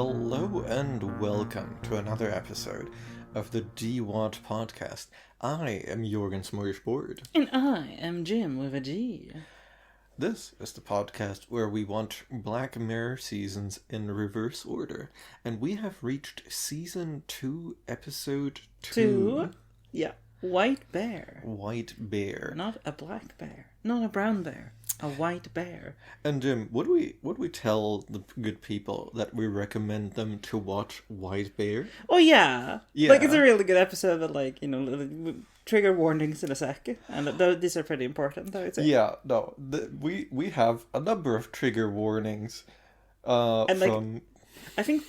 Hello and welcome to another episode of the DewatchPod. I am Jorgen Smorgasbord. And I am Jim with a G. This is the podcast where we watch Black Mirror seasons in reverse order. And we have reached Season 2, Episode 2. Yeah. White bear. White bear. Not a black bear. Not a brown bear. A white bear. And Jim, would we tell the good people that we recommend them to watch White Bear? Oh yeah. Yeah. Like, it's a really good episode, but trigger warnings in a sec. And these are pretty important, I would say. Yeah, no. We have a number of trigger warnings from... I think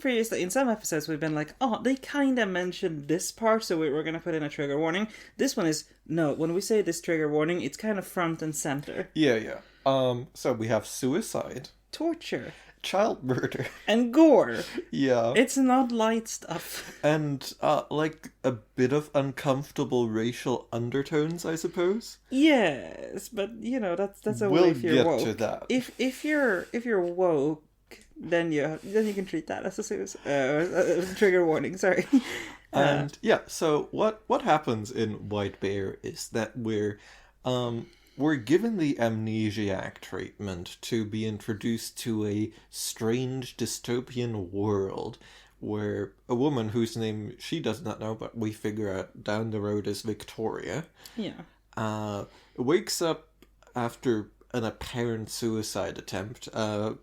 previously in some episodes we've been like, oh, they kind of mentioned this part, so we're going to put in a trigger warning. This one is, no, when we say this trigger warning, it's kind of front and center. Yeah. So we have suicide. Torture. Child murder. And gore. Yeah. It's not light stuff. And, like, a bit of uncomfortable racial undertones, I suppose. Yes, but, that's a we'll way if you're woke. We'll get to that. If you're woke, then you can treat that as a trigger warning. Sorry. And so what happens in White Bear is that we're given the amnesiac treatment to be introduced to a strange dystopian world where a woman whose name she does not know, but we figure out down the road is Victoria. Yeah. Wakes up after an apparent suicide attempt.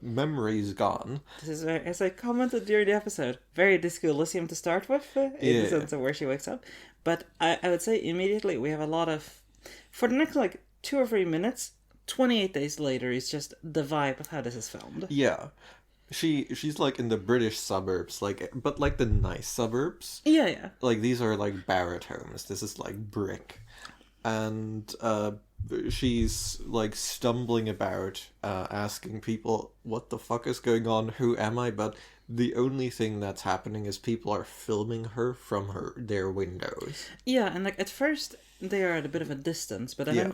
Memory's gone. This is very, as I commented during the episode, very Disco Elysium to start with, in the sense of where she wakes up. But I would say immediately we have a lot of, for the next 2 or 3 minutes, 28 days later is just the vibe of how this is filmed. Yeah. She's in the British suburbs, but the nice suburbs. Yeah. These are Barrett homes. This is brick. And she's stumbling about, asking people what the fuck is going on, who am I, but the only thing that's happening is people are filming her from their windows. Yeah, and at first they are at a bit of a distance, but then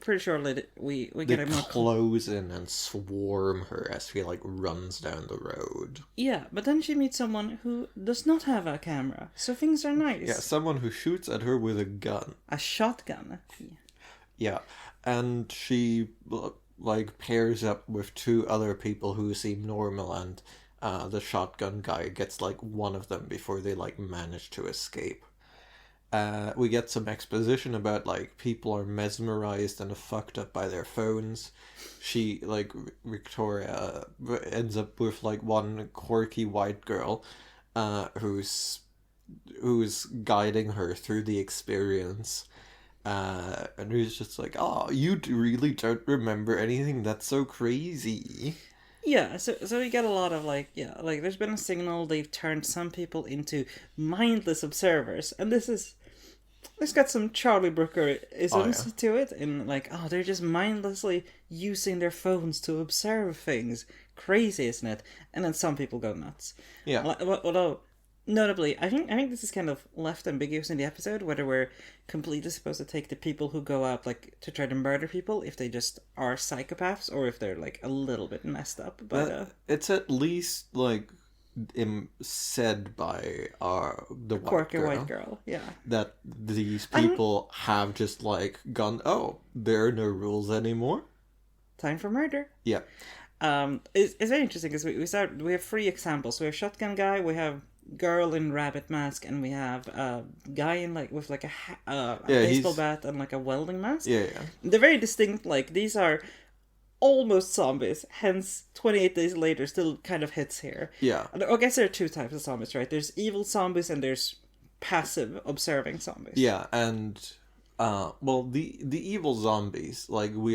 pretty shortly we get a more close in and swarm her as she runs down the road. Yeah, but then she meets someone who does not have a camera, so things are nice. Yeah, someone who shoots at her with a gun. A shotgun. Yeah, and she pairs up with 2 other people who seem normal, and the shotgun guy gets one of them before they manage to escape. We get some exposition about people are mesmerized and fucked up by their phones. She Victoria ends up with one quirky white girl who's guiding her through the experience. And who's just oh, you really don't remember anything? That's so crazy. Yeah, so we get a lot of there's been a signal they've turned some people into mindless observers, and this got some Charlie Brooker-isms to it, in they're just mindlessly using their phones to observe things. Crazy, isn't it? And then some people go nuts. Yeah. Although, notably, I think this is kind of left ambiguous in the episode, whether we're completely supposed to take the people who go out to try to murder people if they just are psychopaths, or if they're a little bit messed up. But it's at least said by the white girl, yeah, that these people have just gone, oh, there are no rules anymore. Time for murder. Yeah. It's very interesting because we have 3 examples. We have shotgun guy, we have girl in rabbit mask, and we have a guy in with a baseball bat and a welding mask. Yeah. They're very distinct. These are almost zombies, hence 28 days later still kind of hits here. Yeah. I guess there are 2 types of zombies, right? There's evil zombies and there's passive observing zombies. Yeah, and the evil zombies, we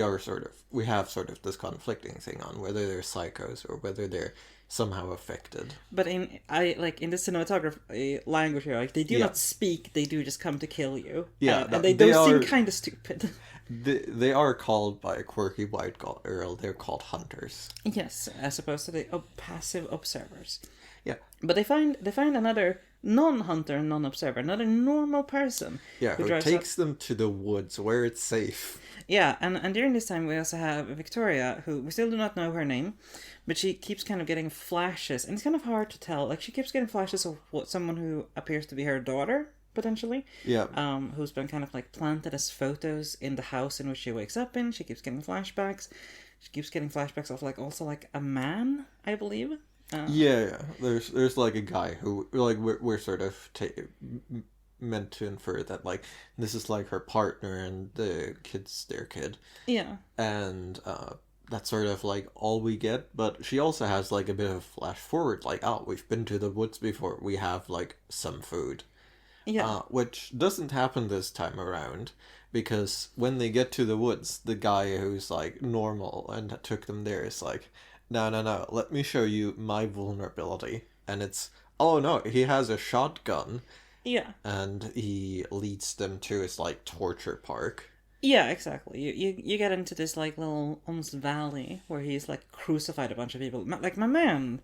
have this conflicting thing on whether they're psychos or whether they're somehow affected. But in the cinematography language here, they do not speak, they do just come to kill you. Yeah, and they don't seem kind of stupid. They are called by a quirky white girl. They're called hunters. Yes, as opposed to the passive observers. Yeah. But they find another non-hunter, non-observer, another normal person. Yeah, who drives takes them to the woods where it's safe. Yeah, and during this time we also have Victoria, who we still do not know her name, but she keeps kind of getting flashes, and it's kind of hard to tell. Like, she keeps getting flashes of someone who appears to be her daughter, potentially. Yeah. Who's been kind of like planted as photos in the house in which she wakes up in. She keeps getting flashbacks. She keeps getting flashbacks of like also like a man, I believe. Yeah. There's like a guy who like we're sort of meant to infer that like this is like her partner and the kid's their kid. Yeah. And that's sort of like all we get, but she also has like a bit of flash forward, like, oh, we've been to the woods before, we have like some food. Yeah. Which doesn't happen this time around, because when they get to the woods, the guy who's like normal and took them there is like, no, let me show you my vulnerability. And it's, oh no, he has a shotgun. Yeah. And he leads them to his like torture park. Yeah, exactly. You get into this like little almost valley where he's like crucified a bunch of people. Like, my man,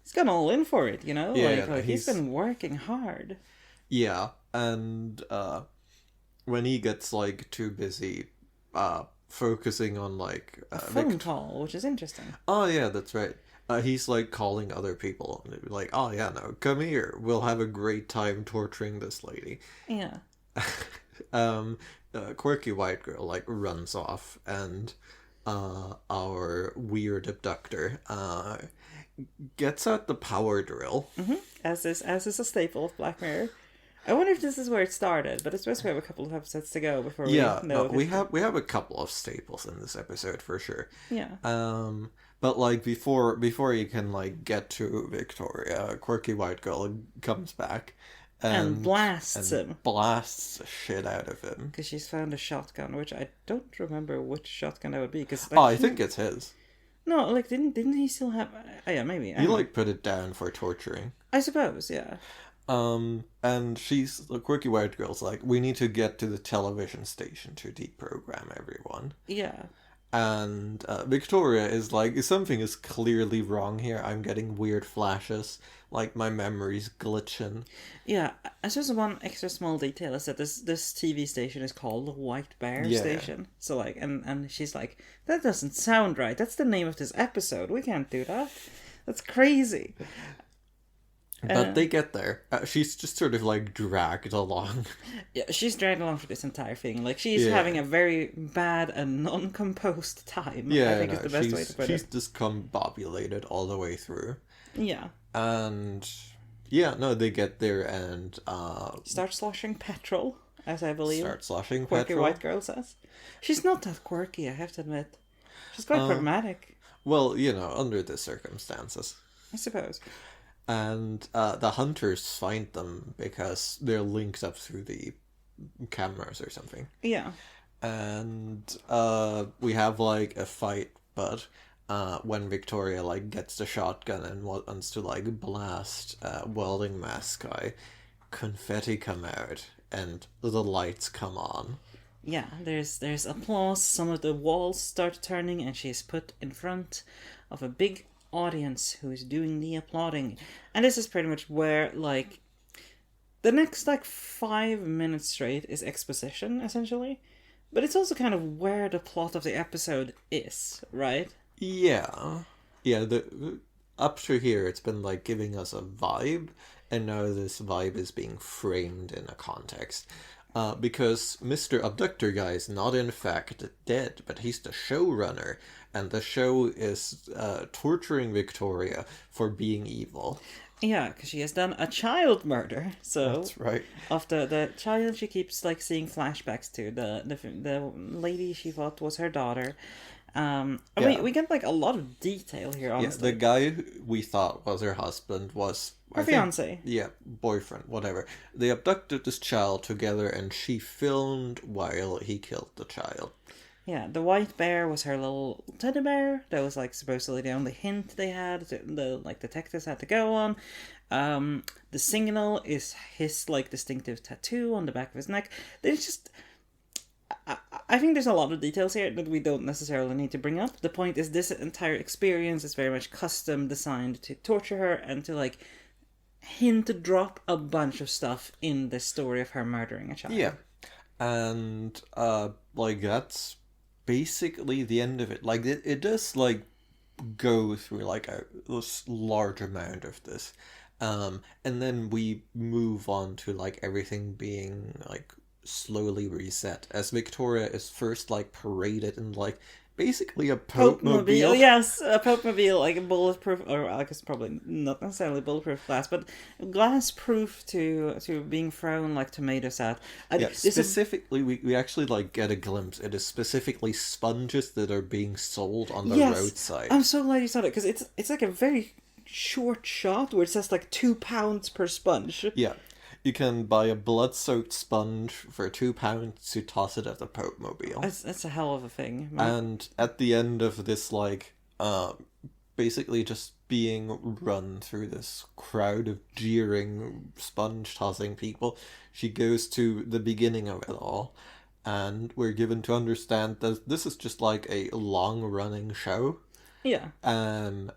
he's gone all in for it, you know? Yeah, like he's been working hard. Yeah, and when he gets like too busy focusing on like A phone call, which is interesting. Oh yeah, that's right. He's like calling other people, like, oh yeah, no, come here, we'll have a great time torturing this lady. Yeah. Quirky white girl like runs off, and our weird abductor gets out the power drill. Mm-hmm. As is a staple of Black Mirror. I wonder if this is where it started, but I suppose we have a couple of episodes to go before we know. No, we have a couple of staples in this episode for sure. Yeah. But like before you can like get to Victoria, Quirky White Girl comes back and blasts him. Blasts the shit out of him. Because she's found a shotgun, which I don't remember which shotgun that would be. Cause, like, I think it's his. No, like didn't he still have? Yeah, maybe. He like put it down for torturing. I suppose, yeah. And the Quirky White Girl's like, we need to get to the television station to deprogram everyone. Yeah. And Victoria is like, something is clearly wrong here. I'm getting weird flashes, like my memory's glitching. Yeah, I suppose one extra small detail is that this TV station is called the White Bear Station. So like, and she's like, that doesn't sound right. That's the name of this episode. We can't do that. That's crazy. But they get there. She's just sort of like dragged along. Yeah, she's dragged along for this entire thing. Like, she's having a very bad and non-composed time. Yeah, I think is the best way to put it. She's discombobulated all the way through. Yeah. And yeah, no, they get there and start sloshing petrol, as I believe. Start sloshing Quirky petrol. White Girl says. She's not that quirky, I have to admit. She's quite pragmatic. Well, you know, under the circumstances. I suppose. And the hunters find them because they're linked up through the cameras or something. Yeah. And we have like a fight, but when Victoria like gets the shotgun and wants to like blast welding mask guy, confetti come out and the lights come on. Yeah, there's applause. Some of the walls start turning, and she's put in front of a big audience who is doing the applauding. And this is pretty much where like the next like 5 minutes straight is exposition, essentially, but it's also kind of where the plot of the episode is, right? The up to here it's been like giving us a vibe, and now this vibe is being framed in a context. Because Mr. Abductor guy is not in fact dead, but he's the showrunner, and the show is torturing Victoria for being evil. Yeah, because she has done a child murder. So that's right. Of the child, she keeps like seeing flashbacks to the lady she thought was her daughter. We get like a lot of detail here. Honestly, the guy who we thought was her husband was her fiance. Boyfriend, whatever. They abducted this child together, and she filmed while he killed the child. Yeah, the white bear was her little teddy bear. That was like supposedly the only hint they had. The detectives had to go on. The signal is his like distinctive tattoo on the back of his neck. There's just I think there's a lot of details here that we don't necessarily need to bring up. The point is, this entire experience is very much custom designed to torture her and to like hint drop a bunch of stuff in the story of her murdering a child. Yeah. And like that's basically the end of it. Like it does like go through like a large amount of this. And then we move on to like everything being like slowly reset as Victoria is first like paraded in like basically a Pope mobile. Yes, a Pope mobile, like a bulletproof, or I guess probably not necessarily bulletproof glass, but glass proof to being thrown like tomatoes at. Yeah, specifically, we actually like get a glimpse. It is specifically sponges that are being sold on the roadside. I'm so glad you saw that because it's like a very short shot where it says like £2 per sponge. Yeah. You can buy a blood-soaked sponge for £2 to toss it at the Pope mobile. That's a hell of a thing. And at the end of this, like, basically just being run through this crowd of jeering, sponge-tossing people, she goes to the beginning of it all. And we're given to understand that this is just like a long-running show. Yeah. And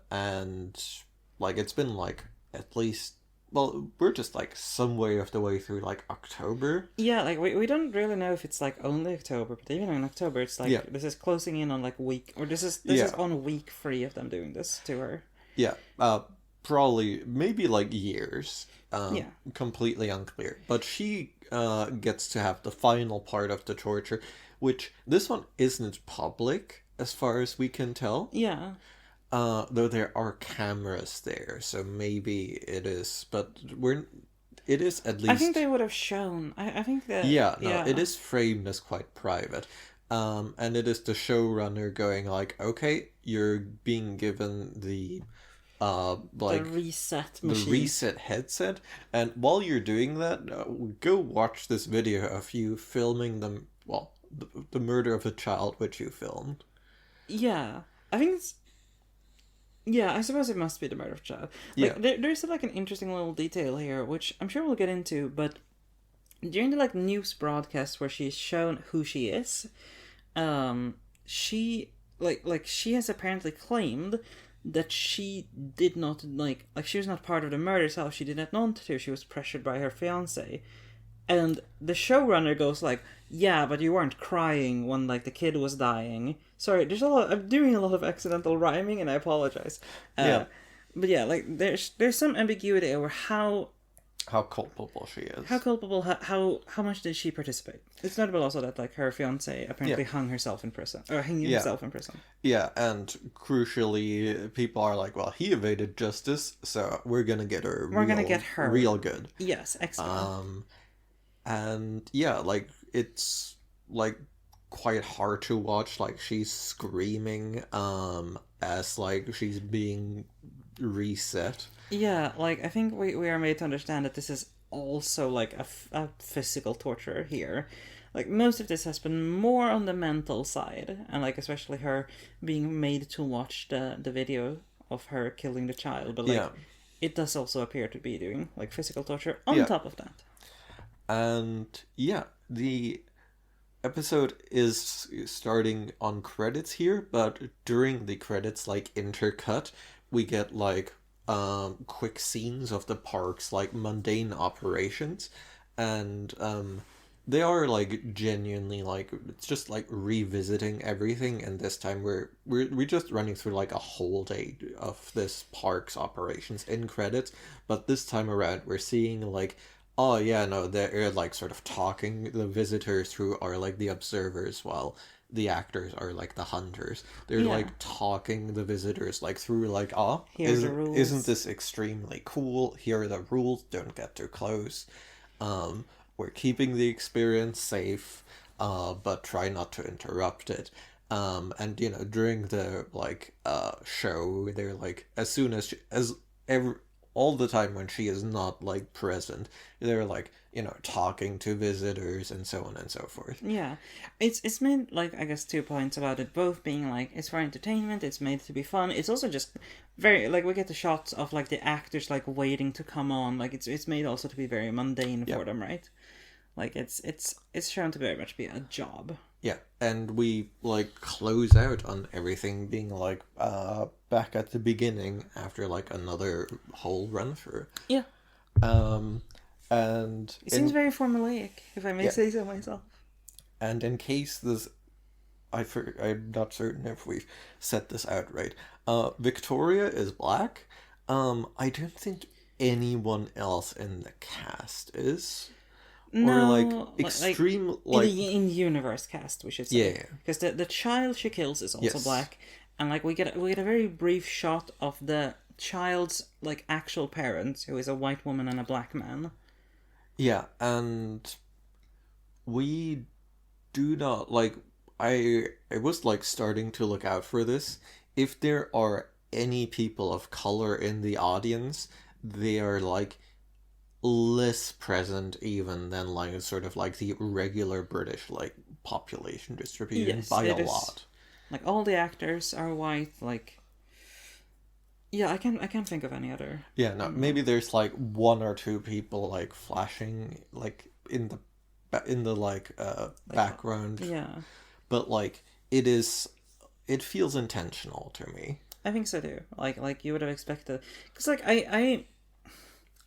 like it's been like at least, well, we're just like some way of the way through like October. Yeah, like we don't really know if it's like only October, but even in October it's like this is closing in on like week, or this is on week 3 of them doing this to her. Yeah, probably maybe like years. Completely unclear. But she gets to have the final part of the torture, which this one isn't public as far as we can tell. Yeah. Though there are cameras there, so maybe it is, but it is at least... I think they would have shown. I think that... it is framed as quite private. And it is the showrunner going like, okay, you're being given the like the reset machine. The reset headset, and while you're doing that, go watch this video of you filming them, well, the murder of a child which you filmed. Yeah, I think it's... Yeah, I suppose it must be the murder of a child. Like, there's like an interesting little detail here, which I'm sure we'll get into, but during the like news broadcast where she's shown who she is, she she has apparently claimed that she did not like she was not part of the murder itself. She did not want to. She was pressured by her fiance, and the showrunner goes like, "Yeah, but you weren't crying when like the kid was dying." Sorry, I'm doing a lot of accidental rhyming, and I apologize. But yeah, like there's some ambiguity over how culpable she is. How culpable? How much did she participate? It's notable also that like her fiance apparently hung herself in prison, or hanging himself in prison. Yeah, and crucially, people are like, "Well, he evaded justice, so we're gonna get her. We're gonna get her real good." Yes, excellent. And yeah, like it's like quite hard to watch. Like she's screaming, as like she's being reset. Yeah, like I think we are made to understand that this is also like a physical torture here. Like most of this has been more on the mental side, and like especially her being made to watch the video of her killing the child. But like it does also appear to be doing like physical torture on top of that. And yeah, the episode is starting on credits here, but during the credits like intercut, we get like quick scenes of the park's like mundane operations, and they are like genuinely like it's just like revisiting everything, and this time we're just running through like a whole day of this park's operations in credits, but this time around we're seeing like, oh yeah, no, they're like sort of talking the visitors through are like the observers, while the actors are like the hunters. They're like talking the visitors like through like, isn't this extremely cool? Here are the rules. Don't get too close. We're keeping the experience safe, but try not to interrupt it. And you know, during the like show, they're like as soon as all the time when she is not like present, they're like, you know, talking to visitors and so on and so forth. Yeah, it's made like I guess 2 points about it, both being like it's for entertainment, it's made to be fun. It's also just very like we get the shots of like the actors like waiting to come on, like it's made also to be very mundane for them, right? Like it's shown to very much be a job. Yeah, and we like close out on everything being like back at the beginning after like another whole run through. Yeah. And It seems very formulaic, if I may say so myself. And in case this, I'm not certain if we've set this out right. Victoria is black. I don't think anyone else in the cast is. No, or like extreme like in the universe cast, we should say. Yeah. Because the child she kills is also Yes. black, and like we get a very brief shot of the child's like actual parents, who is a white woman and a black man. Yeah, and we do not like I was like starting to look out for this. If there are any people of color in the audience, they are like less present even than like sort of like the regular British like population distribution by a lot. Like all the actors are white. Like, yeah, I can't think of any other. Yeah, no, maybe there's like one or two people like flashing like in the like background. Yeah, But like it feels intentional to me. I think so too. Like you would have expected, because like I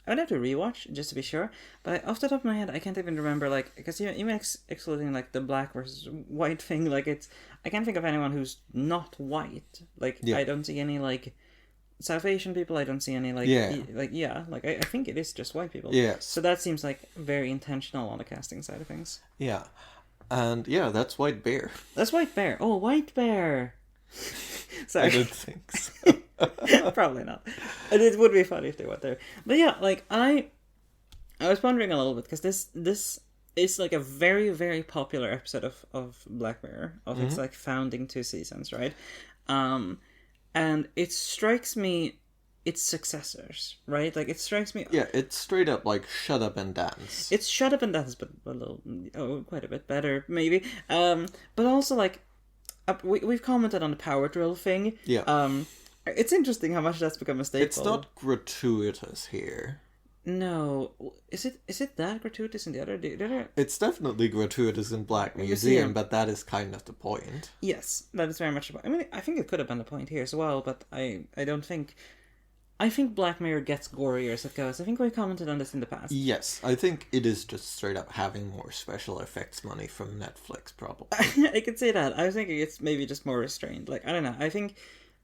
would have to rewatch just to be sure. But off the top of my head, I can't even remember, like, because even excluding like the black versus white thing, like I can't think of anyone who's not white. Like I don't see any like South Asian people. I don't see any like I think it is just white people. Yes. So that seems like very intentional on the casting side of things. Yeah. And yeah, that's White Bear. That's White Bear. Oh, White Bear. Sorry. I don't think so. Probably not. And it would be funny if they went there. But yeah, like I was pondering a little bit, because this is like a very, very popular episode of Black Mirror, of its like founding 2 seasons, right? And it strikes me its successors, right? Like it strikes me. Yeah, it's straight up like Shut Up and Dance. It's Shut Up and Dance, but a little, quite a bit better, maybe. But also like we've commented on the power drill thing. Yeah. It's interesting how much that's become a staple. It's not gratuitous here. No, is it that gratuitous in the other? It's definitely gratuitous in Black Museum, but that is kind of the point. Yes, that is very much the point. I mean, I think it could have been the point here as well, but I don't think. I think Black Mirror gets gorier as it goes. I think we commented on this in the past. Yes, I think it is just straight up having more special effects money from Netflix, probably. I could say that. I was thinking it's maybe just more restrained. Like, I don't know. I think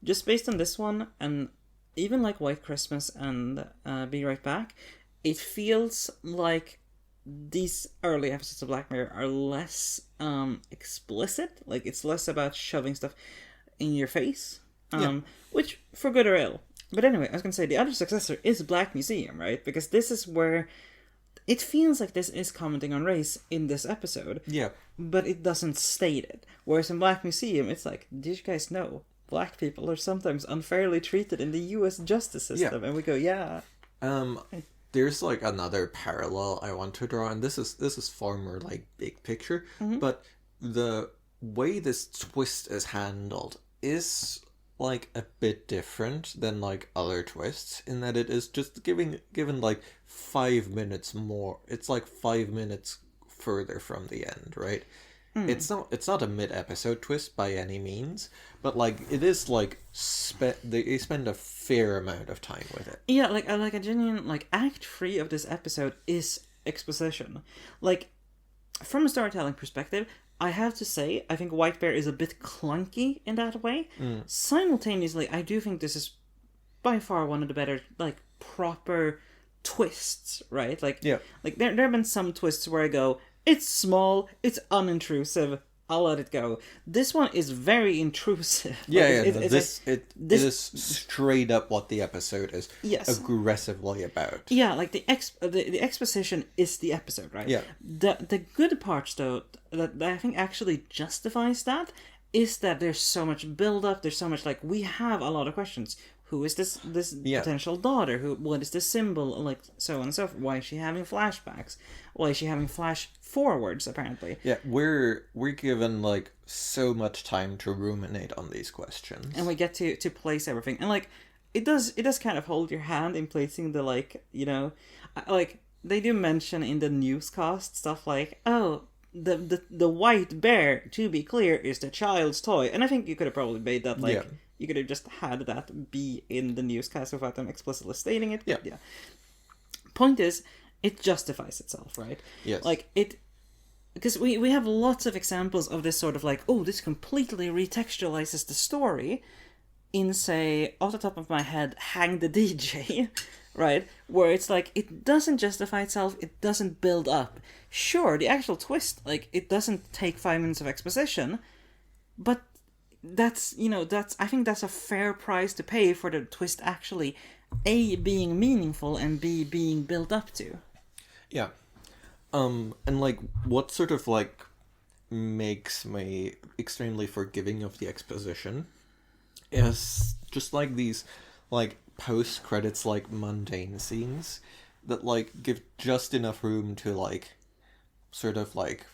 just based on this one, and even like White Christmas and Be Right Back, it feels like these early episodes of Black Mirror are less explicit. Like, it's less about shoving stuff in your face, which for good or ill. But anyway, I was going to say the other successor is Black Museum, right? Because this is where it feels like this is commenting on race in this episode. Yeah. But it doesn't state it. Whereas in Black Museum, it's like, did you guys know black people are sometimes unfairly treated in the U.S. justice system? Yeah. And we go, yeah. There's like another parallel I want to draw, and this is far more like big picture, but the way this twist is handled is like a bit different than like other twists, in that it is just given like 5 minutes more. It's like 5 minutes further from the end, right? It's not a mid-episode twist by any means, but like it is like they spend a fair amount of time with it. Yeah, like a genuine like Act 3 of this episode is exposition. Like, from a storytelling perspective, I have to say, I think White Bear is a bit clunky in that way. Simultaneously, I do think this is by far one of the better, like, proper twists, right? Like, like there have been some twists where I go, it's small, it's unintrusive, I'll let it go. This one is very intrusive. This is straight up what the episode is aggressively about. Yeah, like the exposition is the episode, right? Yeah. The good parts, though, that I think actually justifies that, is that there's so much build-up, there's so much, like, we have a lot of questions. Who is this potential daughter? What is this symbol? Like, so on and so forth. Why is she having flashbacks? Why is she having flash forwards, apparently? Yeah, we're given, like, so much time to ruminate on these questions. And we get to place everything. And, like, it does kind of hold your hand in placing the, like, you know... Like, they do mention in the newscast stuff like, oh, the white bear, to be clear, is the child's toy. And I think you could have probably made that, like, Yeah. you could have just had that be in the newscast without them explicitly stating it. Yeah. Yeah. Point is, it justifies itself, right? Yes. Like, it... Because we have lots of examples of this sort of like, oh, this completely retextualizes the story in, say, off the top of my head, Hang the DJ, right? Where it's like, it doesn't justify itself, it doesn't build up. Sure, the actual twist, like, it doesn't take 5 minutes of exposition, but that's, I think that's a fair price to pay for the twist actually, A, being meaningful, and B, being built up to. Yeah. And like, what sort of like makes me extremely forgiving of the exposition is just like these like post credits like mundane scenes that like give just enough room to like sort of like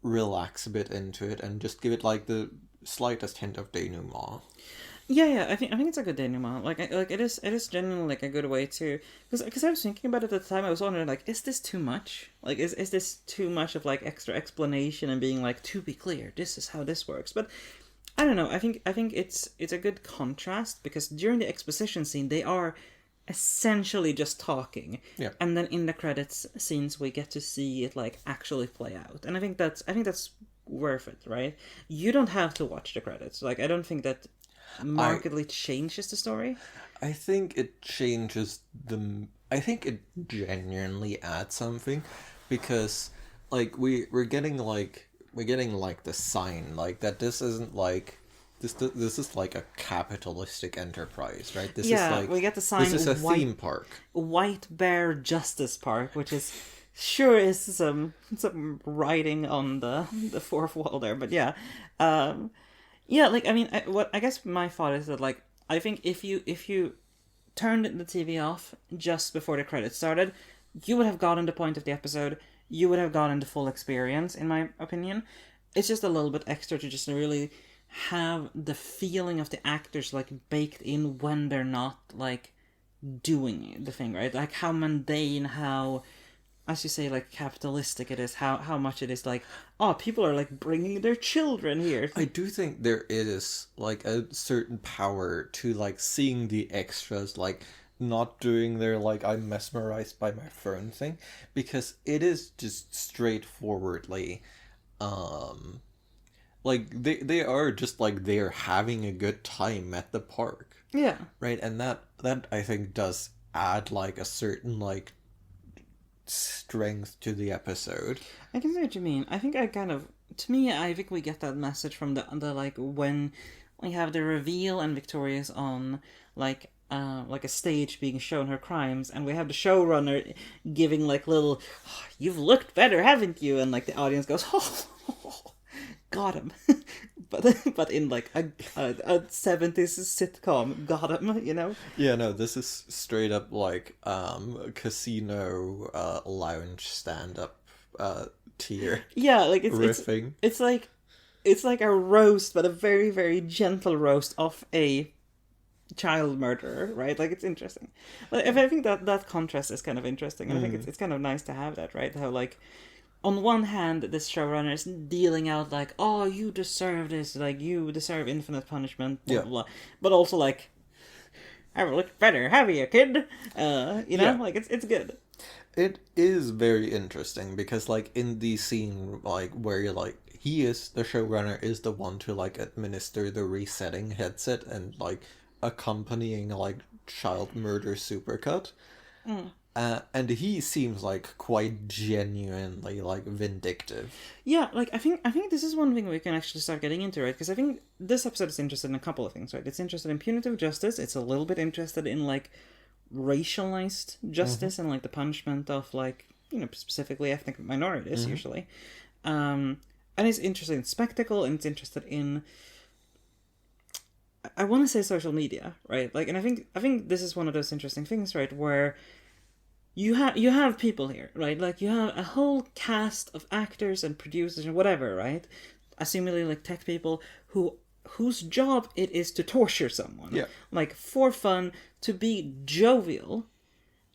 relax a bit into it and just give it like the slightest hint of denouement. Yeah, I think it's a good denouement. Like it is genuinely like a good way to, because I was thinking about it at the time. I was wondering like, is this too much? Like, is this too much of like extra explanation and being like, to be clear, this is how this works. But I don't know. I think it's a good contrast, because during the exposition scene they are essentially just talking, Yeah. and then in the credits scenes we get to see it like actually play out, and I think that's worth it, right? You don't have to watch the credits. Like, I don't think that markedly changes the story. I think it changes I think it genuinely adds something, because like we're getting like the sign like that this isn't like this is like a capitalistic enterprise, right? This is like, we get the sign. This is a theme park. White Bear Justice Park, which is sure is some writing on the fourth wall there, but yeah. Yeah, like, I mean, I guess my thought is that, like, I think if you turned the TV off just before the credits started, you would have gotten the point of the episode, you would have gotten the full experience, in my opinion. It's just a little bit extra to just really have the feeling of the actors, like, baked in when they're not, like, doing the thing, right? Like, how mundane, how, as you say, like, capitalistic it is, how much it is like, oh, people are like bringing their children here. I do think there is like a certain power to like seeing the extras like not doing their like I'm mesmerized by my phone thing, because it is just straightforwardly like they are just like they're having a good time at the park. Yeah. Right? And that I think does add like a certain like strength to the episode. I can see what you mean. I think I think we get that message from the like when we have the reveal and Victoria's on like a stage being shown her crimes, and we have the showrunner giving like little, oh, you've looked better, haven't you? And like the audience goes, oh, got him. but in like a 70s sitcom, got him, you know? Yeah, no, this is straight up like casino lounge stand-up tier. Yeah, like riffing. It's like a roast, but a very, very gentle roast of a child murderer, right? Like, it's interesting. But I think that contrast is kind of interesting, and I think it's kind of nice to have that, right? How like, on one hand, this showrunner is dealing out like, oh, you deserve this, like, you deserve infinite punishment, blah, yeah. blah, blah. But also like, I've looked better, have you, kid? Like, it's good. It is very interesting, because like in the scene like where you're like, the showrunner is the one to like administer the resetting headset and like accompanying like child murder supercut. And he seems like quite genuinely like vindictive. Yeah, like I think this is one thing we can actually start getting into, right? Because I think this episode is interested in a couple of things, right? It's interested in punitive justice. It's a little bit interested in like racialized justice and like the punishment of like, specifically ethnic minorities usually. And it's interested in spectacle, and it's interested in, I want to say, social media, right? Like, and I think this is one of those interesting things, right, where you have people here, right? Like, you have a whole cast of actors and producers and whatever, right? Assumingly like tech people whose job it is to torture someone. Yeah. Like, for fun, to be jovial,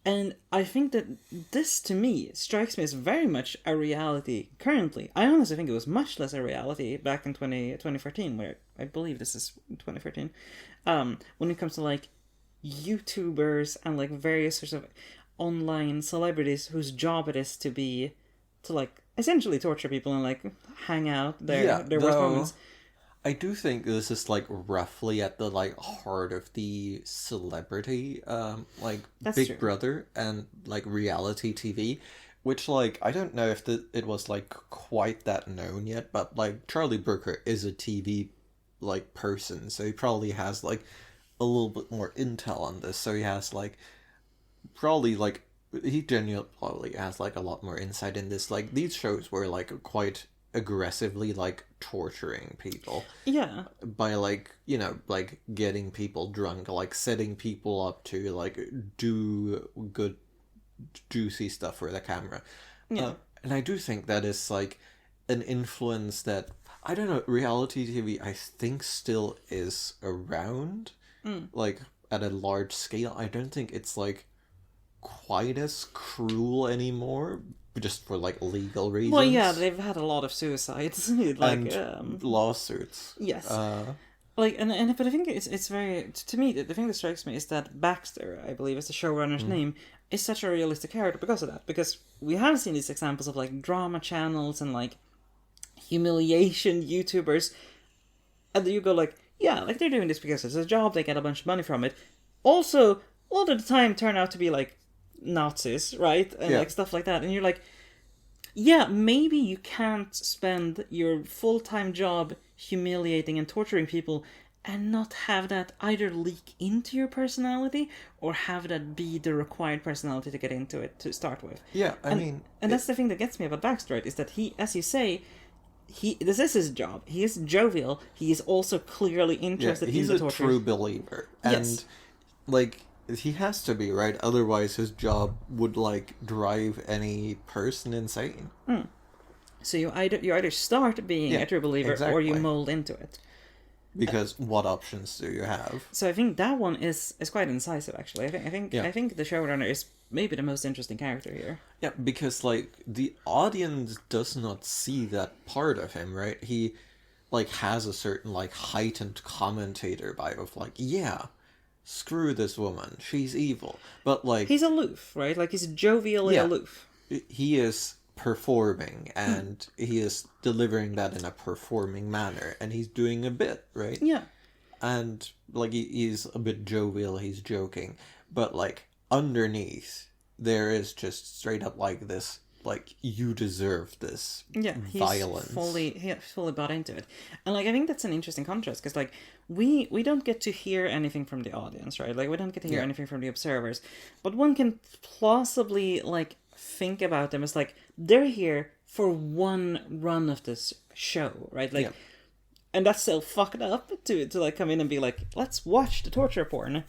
And I think that this, to me, strikes me as very much a reality currently. I honestly think it was much less a reality back in 2014, where I believe this is 2014, when it comes to, like, YouTubers and, like, various sorts of online celebrities whose job it is to, like, essentially torture people and, like, hang out their worst moments. I do think this is like roughly at the like heart of the celebrity, like That's Big true. Brother and like reality TV, which like I don't know if it was like quite that known yet, but like Charlie Brooker is a TV like person, so he probably has like a little bit more intel on this. So he has like probably like he genuinely probably has like a lot more insight in this. Like these shows were like quite aggressively like torturing people Yeah. by like like getting people drunk, like setting people up to like do good juicy stuff for the camera. Yeah. And I do think that is like an influence that I don't know, reality TV I think still is around like at a large scale. I don't think it's like quite as cruel anymore, just for like legal reasons. Well, yeah, they've had a lot of suicides, like, and lawsuits. yes, like, but I think it's very, to me, the thing that strikes me is that Baxter, I believe is the showrunner's name, is such a realistic character because of that. Because we have seen these examples of like drama channels and like humiliation YouTubers, and you go like, yeah, like they're doing this because it's a job, they get a bunch of money from it. Also, a lot of the time turn out to be like Nazis, right? And like stuff like that. And you're like, yeah, maybe you can't spend your full-time job humiliating and torturing people and not have that either leak into your personality or have that be the required personality to get into it to start with. Yeah, I mean... And that's the thing that gets me about Baxter, right, is that he, as you say, this is his job. He is jovial. He is also clearly interested in the torture. He's a true believer. And, yes. like, he has to be, right? Otherwise his job would, like, drive any person insane. So you either start being a true believer or you mold into it. Because what options do you have? So I think that one is quite incisive, actually. I think the showrunner is maybe the most interesting character here. Yeah, because like the audience does not see that part of him, right? He like has a certain like heightened commentator vibe of like, yeah, screw this woman, she's evil. But like he's aloof, right? Like he's jovially aloof. He is performing and he is delivering that in a performing manner, and he's doing a bit, right? Yeah. And like he's a bit jovial, he's joking, but like underneath there is just straight up like this, like, you deserve this violence. He's fully bought into it. And like I think that's an interesting contrast, because like we don't get to hear anything from the audience, right? Like we don't get to hear anything from the observers, but one can plausibly like think about them as like they're here for one run of this show, right? Like and that's so fucked up to like come in and be like, let's watch the torture porn.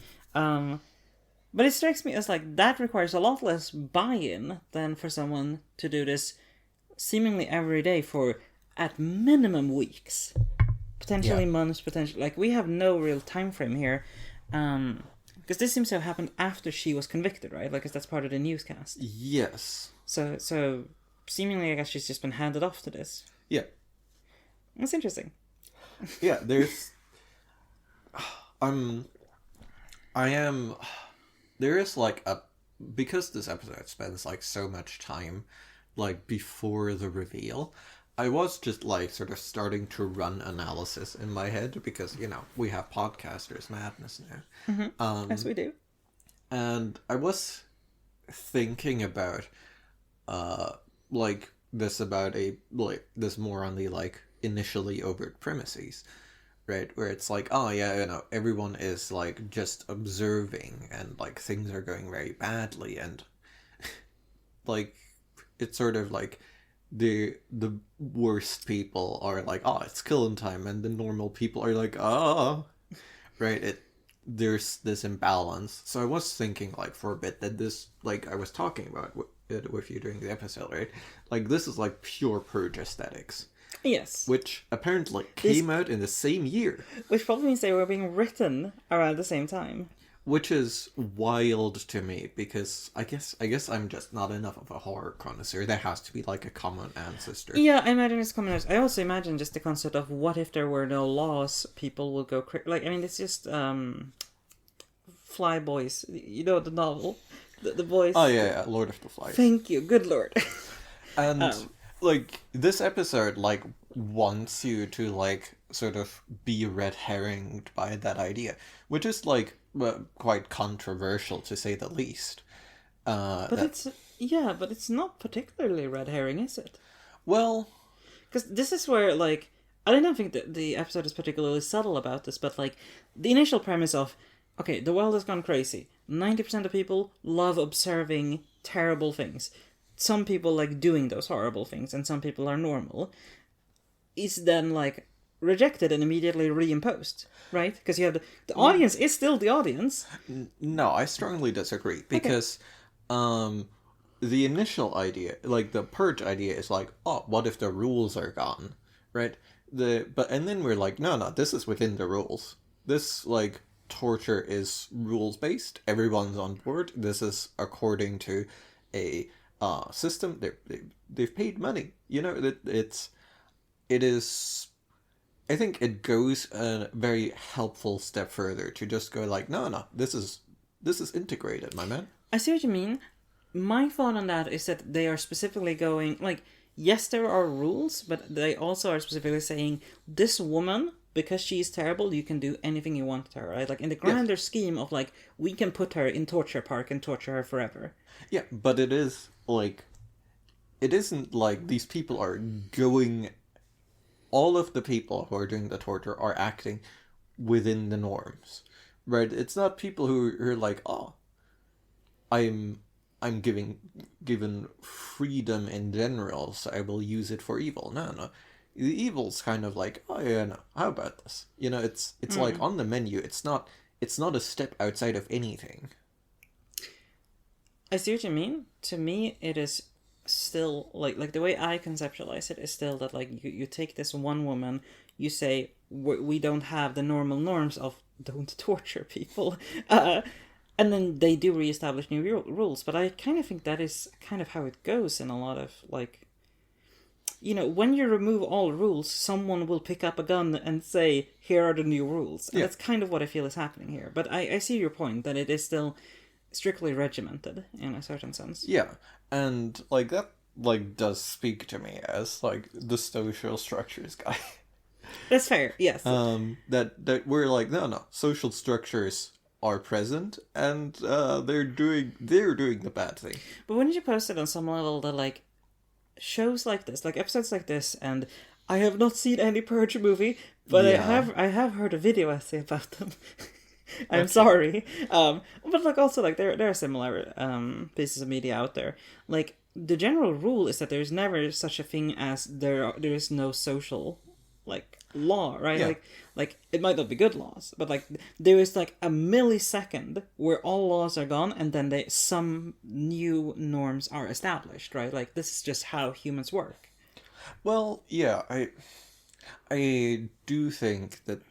But it strikes me as like that requires a lot less buy-in than for someone to do this seemingly every day for at minimum weeks, potentially months, potentially, like we have no real time frame here, because this seems to have happened after she was convicted, right? Like, 'cause that's part of the newscast. Yes. So seemingly, I guess she's just been handed off to this. Yeah. That's interesting. Yeah, there's there is like a, because this episode spends like so much time like before the reveal, I was just like sort of starting to run analysis in my head, because we have podcasters madness now. Yes, we do. And I was thinking about like this, about this more on the like initially overt premises, right, where it's like, oh yeah, everyone is like just observing and like things are going very badly, and like it's sort of like the worst people are like, oh, it's killing time, and the normal people are like, oh, right, there's this imbalance. So I was thinking like for a bit that this, like I was talking about it with you during the episode, right, like this is like pure purge aesthetics. Yes. Which apparently came out in the same year. Which probably means they were being written around the same time. Which is wild to me because I guess I'm just not enough of a horror connoisseur. There has to be like a common ancestor. Yeah, I imagine it's communist. I also imagine just the concept of what if there were no laws, people will go crazy. Like, I mean, it's just Fly Boys. You know the novel, the boys. Oh yeah, Lord of the Flies. Thank you, good lord. And like this episode like wants you to like sort of be red herringed by that idea, which is like quite controversial to say the least. But it's not particularly red herring, is it? Well, Because this is where, like, I don't think that the episode is particularly subtle about this, but, like, the initial premise of, okay, the world has gone crazy. 90% of people love observing terrible things. Some people like doing those horrible things, and some people are normal. Is then, like, rejected and immediately reimposed, right? Because you have the audience is still the audience. no, I strongly disagree because the initial idea, like the purge idea, is like, oh, what if the rules are gone, right? And then we're like, no, this is within the rules. This like torture is rules based. Everyone's on board. This is according to a system. They've paid money. You know that it is. I think it goes a very helpful step further to just go like, no, this is integrated, my man. I see what you mean. My thought on that is that they are specifically going, like, yes, there are rules, but they also are specifically saying, this woman, because she's terrible, you can do anything you want to her, right? Like, in the grander scheme of, like, we can put her in torture park and torture her forever. Yeah, but it is, like, it isn't like these people are going... All of the people who are doing the torture are acting within the norms, right? It's not people who are like, oh, I'm given freedom in general, so I will use it for evil. No. The evil's kind of like, oh yeah, no, how about this? You know, it's like on the menu. It's not a step outside of anything. I see what you mean. To me, it is still like the way I conceptualize it is still that like you take this one woman, you say we don't have the normal norms of don't torture people, and then they do reestablish new rules. But I kind of think that is kind of how it goes in a lot of like, you know, when you remove all rules, someone will pick up a gun and say, here are the new rules. And that's kind of what I feel is happening here. But I see your point that it is still strictly regimented in a certain sense. Yeah, and like that like does speak to me as like the social structures guy. That's fair, yes. That we're like, no, social structures are present and they're doing the bad thing. But wouldn't you post it on some level that like shows like this, like episodes like this, and I have not seen any Purge movie, but I have heard a video essay about them. I'm sorry. But like also like there are similar pieces of media out there. Like the general rule is that there's never such a thing as there is no social like law, right? Yeah. Like it might not be good laws, but like there is like a millisecond where all laws are gone and then some new norms are established, right? Like this is just how humans work. Well, yeah, I do think that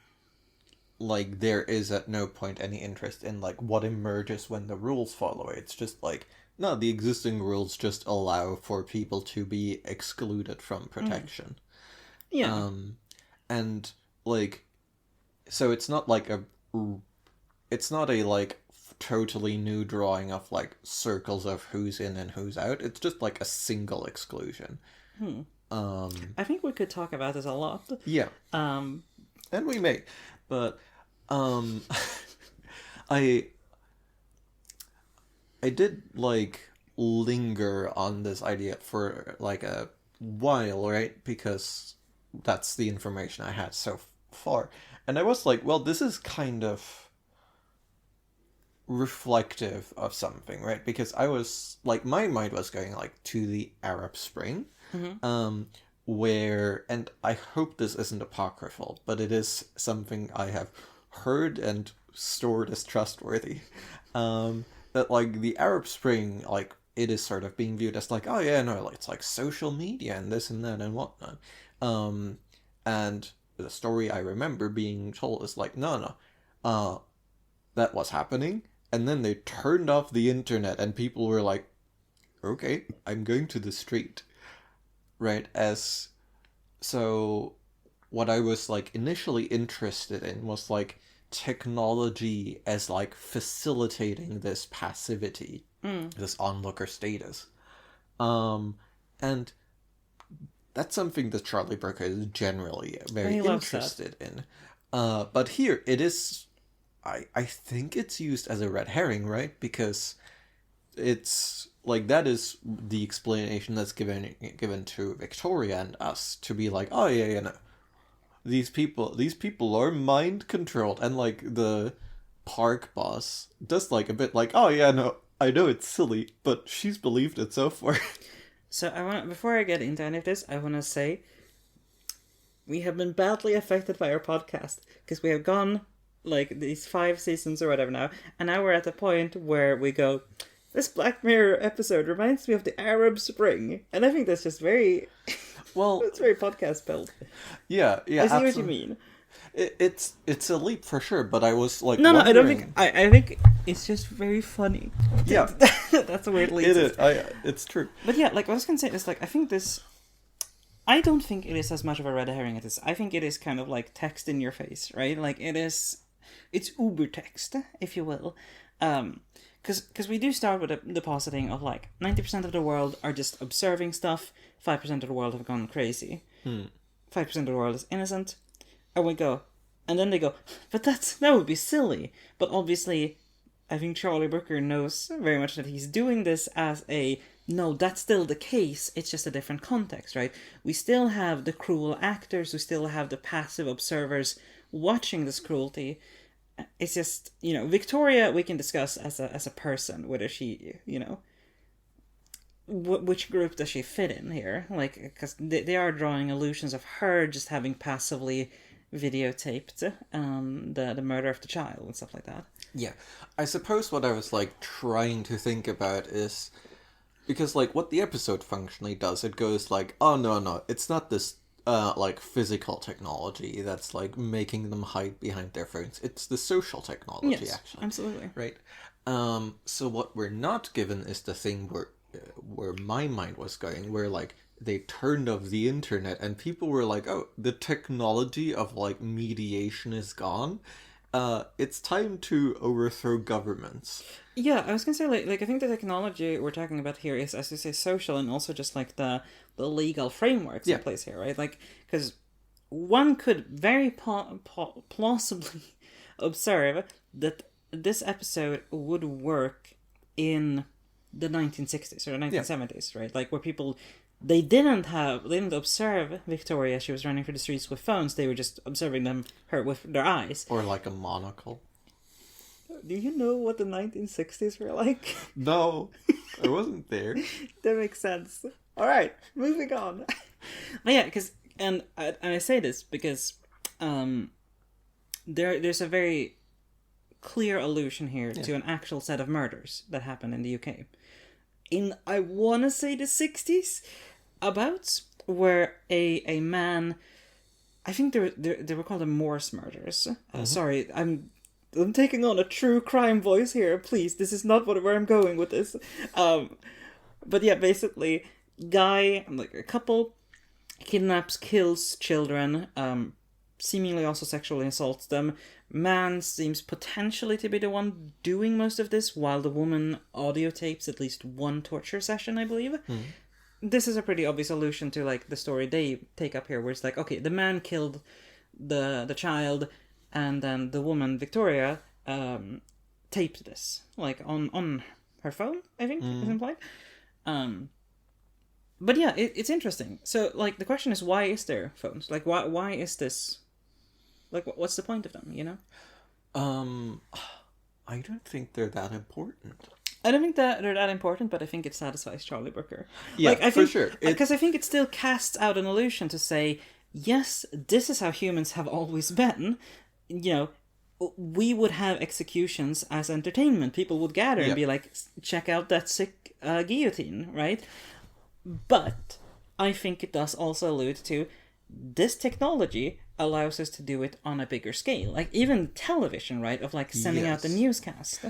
like there is at no point any interest in like what emerges when the rules fall away. It's just like no, the existing rules just allow for people to be excluded from protection. Yeah. And like so it's not like it's not a like totally new drawing of like circles of who's in and who's out. It's just like a single exclusion. I think we could talk about this a lot. Yeah. And we may. But I did like linger on this idea for like a while, right? Because that's the information I had so far. And I was like, well, this is kind of reflective of something, right? Because I was like, my mind was going like to the Arab Spring, where, and I hope this isn't apocryphal, but it is something I have heard and stored as trustworthy. That like the Arab Spring, like it is sort of being viewed as like, oh yeah, no, like, it's like social media and this and that and whatnot. And the story I remember being told is like, no, that was happening, and then they turned off the internet, and people were like, okay, I'm going to the street. Right? So what I was like initially interested in was like technology as like facilitating this passivity, this onlooker status. And that's something that Charlie Brooker is generally very interested in. But here it is, I think it's used as a red herring, right? Because it's like that is the explanation that's given to Victoria and us, to be like, oh yeah, no, these people are mind controlled, and like the park boss does like a bit like, oh yeah, no, I know it's silly, but she's believed it so far. So before I get into any of this, I want to say we have been badly affected by our podcast, because we have gone like these 5 seasons or whatever now, and now we're at the point where we go, this Black Mirror episode reminds me of the Arab Spring, and I think that's just very, well, it's very podcast built. Yeah, I see what you mean. It's a leap for sure, but I was like, no, I don't think. I think it's just very funny. Yeah, that's a weird leap. It is. It's true. But yeah, like what I was gonna say is like, I think this. I don't think it is as much of a red herring as this. I think it is kind of like text in your face, right? Like it's uber text, if you will. Because we do start with the positing of like 90% of the world are just observing stuff, 5% of the world have gone crazy, 5% of the world is innocent, and we go, and then they go, but that would be silly. But obviously, I think Charlie Brooker knows very much that he's doing this as a, no, that's still the case, it's just a different context, right? We still have the cruel actors, we still have the passive observers watching this cruelty. It's just, Victoria we can discuss as a person, whether she, which group does she fit in here? Like, because they are drawing illusions of her just having passively videotaped the murder of the child and stuff like that. Yeah, I suppose what I was like trying to think about is, because like what the episode functionally does, it goes like, oh no, it's not this like physical technology that's like making them hide behind their phones. It's the social technology, yes, actually. Absolutely. Right. So what we're not given is the thing where my mind was going, where like they turned off the internet and people were like, oh, the technology of like mediation is gone. It's time to overthrow governments. Yeah, I was gonna say like I think the technology we're talking about here is, as you say, social, and also just like the legal frameworks in place here, right? Like, because one could very plausibly observe that this episode would work in the 1960s or the 1970s, right? Like where people, they didn't observe Victoria as she was running through the streets with phones. They were just observing her with their eyes. Or like a monocle. Do you know what the 1960s were like? No, I wasn't there. That makes sense. All right, moving on. But yeah, because and I say this because there's a very clear allusion here to an actual set of murders that happened in the UK in, I want to say, the 60s, about where a man, I think they were called the Morse murders. Sorry, I'm taking on a true crime voice here. Please, this is not where I'm going with this. But yeah, basically, guy, like a couple, kidnaps, kills children, seemingly also sexually assaults them. Man seems potentially to be the one doing most of this, while the woman audio tapes at least one torture session, I believe. This is a pretty obvious allusion to like the story they take up here, where it's like, okay, the man killed the child, and then the woman, Victoria, taped this, like on her phone, I think is implied. But yeah, it's interesting. So like the question is, why is there phones? Like why is this? Like what's the point of them? You know? I don't think they're that important. I don't think that they're that important, but I think it satisfies Charlie Brooker. Yeah, like, I think, for sure. Because I think it still casts out an illusion to say, yes, this is how humans have always been. You know, we would have executions as entertainment. People would gather and be like, check out that sick guillotine, right? But I think it does also allude to this technology allows us to do it on a bigger scale. Like even television, right? Of like sending out the newscast.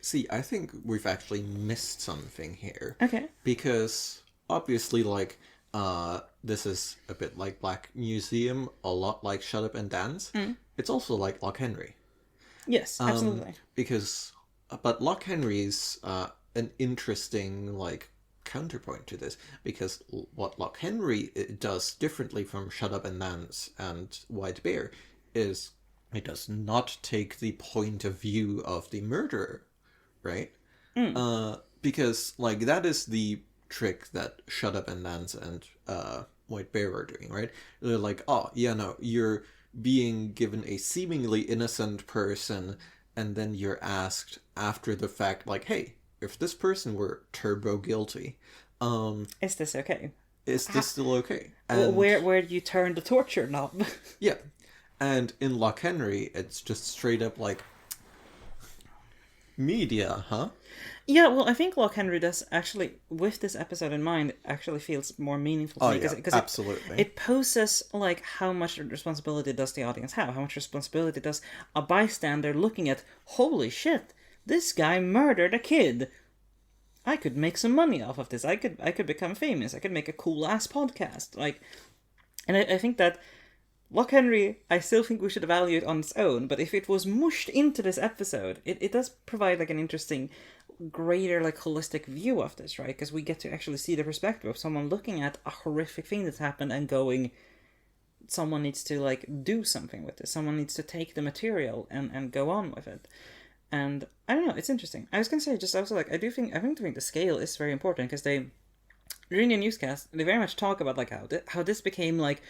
See, I think we've actually missed something here. Okay. Because obviously, like, this is a bit like Black Museum, a lot like Shut Up and Dance. It's also like Loch Henry. Yes, absolutely. But Loch Henry's an interesting, like, counterpoint to this, because what Loch Henry does differently from Shut Up and Dance and White Bear is it does not take the point of view of the murderer, right? Because, like, that is the trick that Shut Up and Dance and White Bear are doing, right? They're like, oh, yeah, no, you're being given a seemingly innocent person, and then you're asked after the fact, like, hey, if this person were turbo guilty, is this okay? Is this still okay? And where do you turn the torture knob? yeah. And in Loch Henry, it's just straight up like, media, huh? Yeah, well, I think Loch Henry does actually, with this episode in mind, actually feels more meaningful to me. Because absolutely. It poses, like, how much responsibility does the audience have? How much responsibility does a bystander looking at, holy shit, this guy murdered a kid. I could make some money off of this. I could become famous. I could make a cool-ass podcast. Like, and I think that Loch Henry, I still think we should evaluate on its own, but if it was mushed into this episode, it does provide, like, an interesting, greater, like, holistic view of this, right? Because we get to actually see the perspective of someone looking at a horrific thing that's happened and going, someone needs to, like, do something with this. Someone needs to take the material and go on with it. And I don't know, it's interesting. I was gonna say, just also, like, I think the scale is very important, because during the newscast, they very much talk about, like, how this became, like,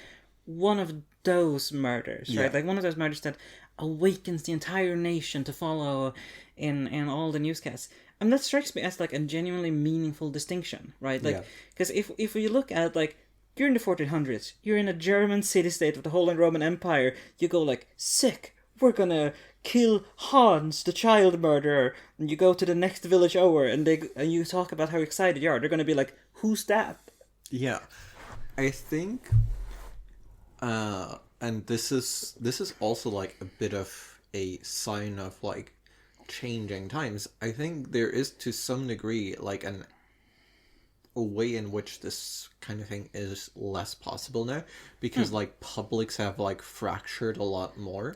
one of those murders, right? Like, one of those murders that awakens the entire nation to follow in all the newscasts. And that strikes me as, like, a genuinely meaningful distinction, right? Like, because if we look at, like, during the 1400s, you're in a German city-state of the Holy Roman Empire, you go, like, sick, we're gonna kill Hans, the child murderer, and you go to the next village over, and you talk about how excited you are. They're gonna be like, who's that? Yeah. I think... and this is also, like, a bit of a sign of, like, changing times. I think there is, to some degree, like, a way in which this kind of thing is less possible now, because like, publics have, like, fractured a lot more.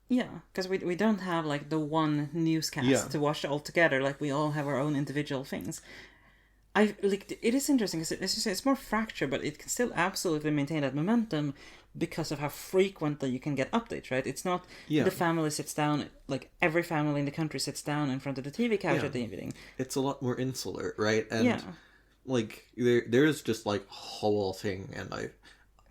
Yeah, because we don't have, like, the one newscast to watch all together. Like, we all have our own individual things. It is interesting, because as you say, it's more fractured, but it can still absolutely maintain that momentum because of how frequently you can get updates, right? It's not the family sits down, like, every family in the country sits down in front of the TV couch at the evening. It's a lot more insular, right? And like, there's just, like, a whole thing, and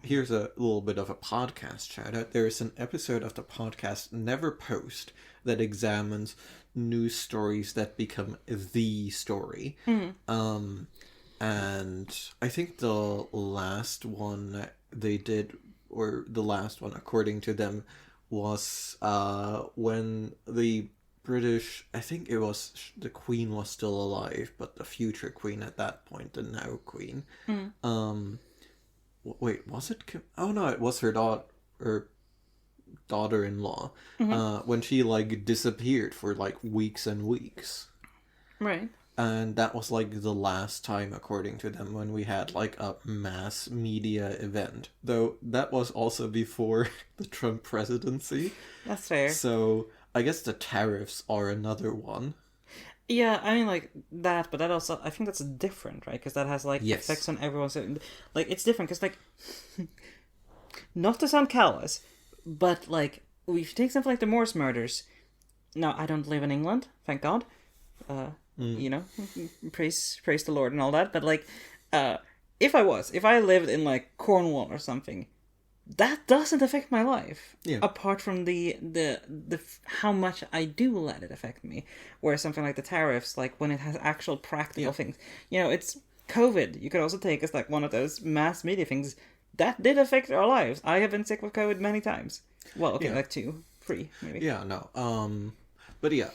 here's a little bit of a podcast shout out. There is an episode of the podcast Never Post that examines news stories that become the story. And I think the last one they did, or the last one according to them, was when the British, I think it was, the Queen was still alive, but the future Queen at that point, the now Queen, wait, was it? Oh no, it was her daughter-in-law. When she, like, disappeared for, like, weeks and weeks. Right. And that was, like, the last time, according to them, when we had, like, a mass media event. Though that was also before the Trump presidency. That's fair. So I guess the tariffs are another one. Yeah, I mean, like, that, but that also, I think that's different, right? Because that has, like, effects on everyone. So, like, it's different, because, like, not to sound callous, but, like, we take something like the Morse murders. Now, I don't live in England, thank God. You know, praise the Lord and all that. But, like, if I lived in, like, Cornwall or something, that doesn't affect my life. Apart from the how much I do let it affect me. Whereas something like the tariffs, like, when it has actual practical things, you know, it's COVID. You could also take as, like, one of those mass media things that did affect our lives. I have been sick with COVID many times. Well, okay, like 2, 3, maybe. Yeah, no. But yeah,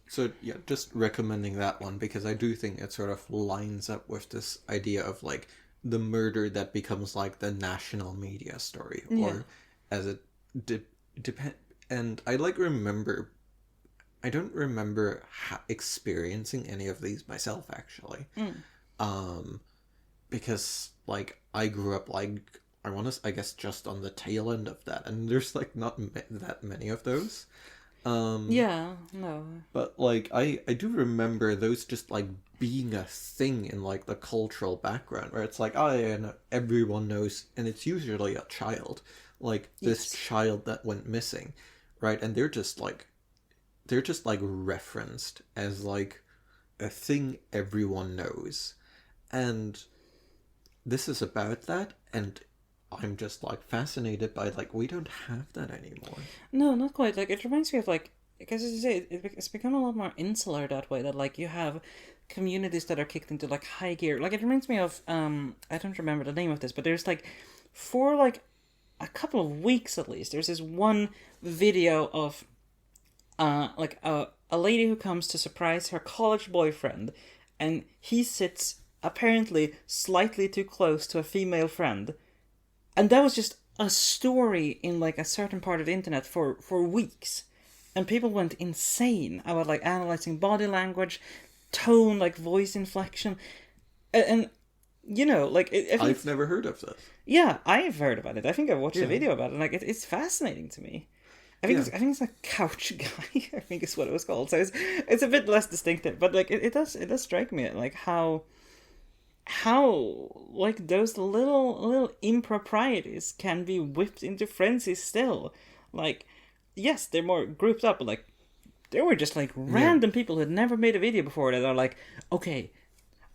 so yeah, just recommending that one, because I do think it sort of lines up with this idea of, like, the murder that becomes like the national media story, Yeah. or as it depend. And I like remember, I don't remember experiencing any of these myself actually, because like I grew up like I guess just on the tail end of that, and there's like not that many of those. Yeah, no. But like I do remember those just like being a thing in like the cultural background where it's like, oh yeah, no, everyone knows, and it's usually a child, like this Yes. child that went missing, right? And they're just like referenced as like a thing everyone knows. And this is about that, and I'm just like fascinated by like we don't have that anymore. No, not quite. Like, it reminds me of, like, because as you say, it's become a lot more insular that way. That, like, you have communities that are kicked into, like, high gear. Like, it reminds me of, I don't remember the name of this, but there's, like, for, like, a couple of weeks at least, there's this one video of, like, a lady who comes to surprise her college boyfriend, and he sits apparently slightly too close to a female friend. And that was just a story in like a certain part of the internet for weeks. And people went insane about like analyzing body language, tone, like voice inflection. And you know, like I've never heard of this. yeah, I've heard about it. I think I've watched a Yeah. video about it. And, like it's fascinating to me. I think it's like Couch Guy. I think is what it was called. So it's a bit less distinctive, but like it does strike me like how like those little improprieties can be whipped into frenzy still. Like, yes, they're more grouped up, but like they were just like random people who had never made a video before that are like, okay,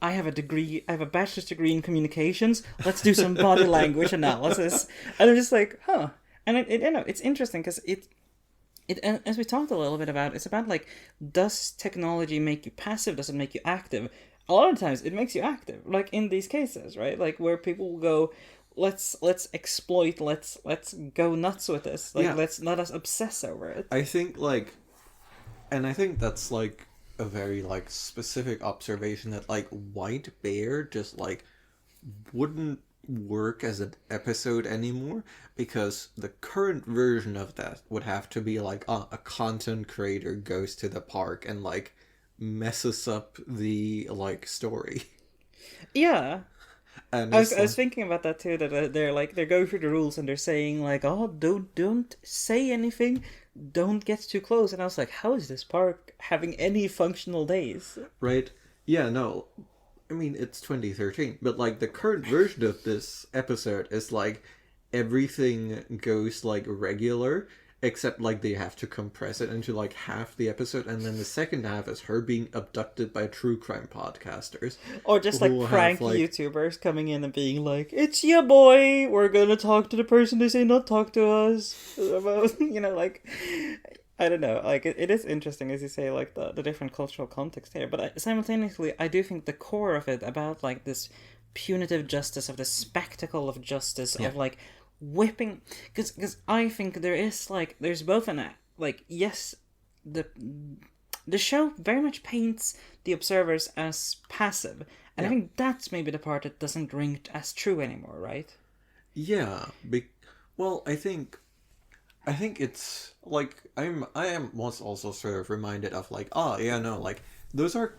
I have a bachelor's degree in communications, let's do some body language analysis. And I'm just like, huh. And you know, it's interesting because and as we talked a little bit about, it's about like, does technology make you passive? Does it make you active? A lot of times it makes you active, like in these cases, right? Like where people will go, let's exploit, let's go nuts with this, like let's let us obsess over it. I think like, and I think that's like a very like specific observation that like White Bear just like wouldn't work as an episode anymore, because the current version of that would have to be like a content creator goes to the park and like messes up the like story. Yeah, And I was thinking about that too. That they're going through the rules and they're saying like, oh, don't say anything, don't get too close. And I was like, how is this park having any functional days? right, yeah, no, I mean it's 2013, but like the current version of this episode is like everything goes like regular, except like they have to compress it into like half the episode, and then the second half is her being abducted by true crime podcasters, Or just like who have, prank like- YouTubers coming in and being like, it's your boy, we're gonna talk to the person they say not talk to us. About, you know, like, I don't know, like, it is interesting, as you say, like, the different cultural context here, but simultaneously, I do think the core of it, about, like, this punitive justice, of the spectacle of justice, of, like, whipping, because I think there is, like, there's both an, like, yes, the show very much paints the observers as passive, and I think that's maybe the part that doesn't ring as true anymore, right? Yeah, well, I think it's like was also sort of reminded of like, oh yeah, no, like those are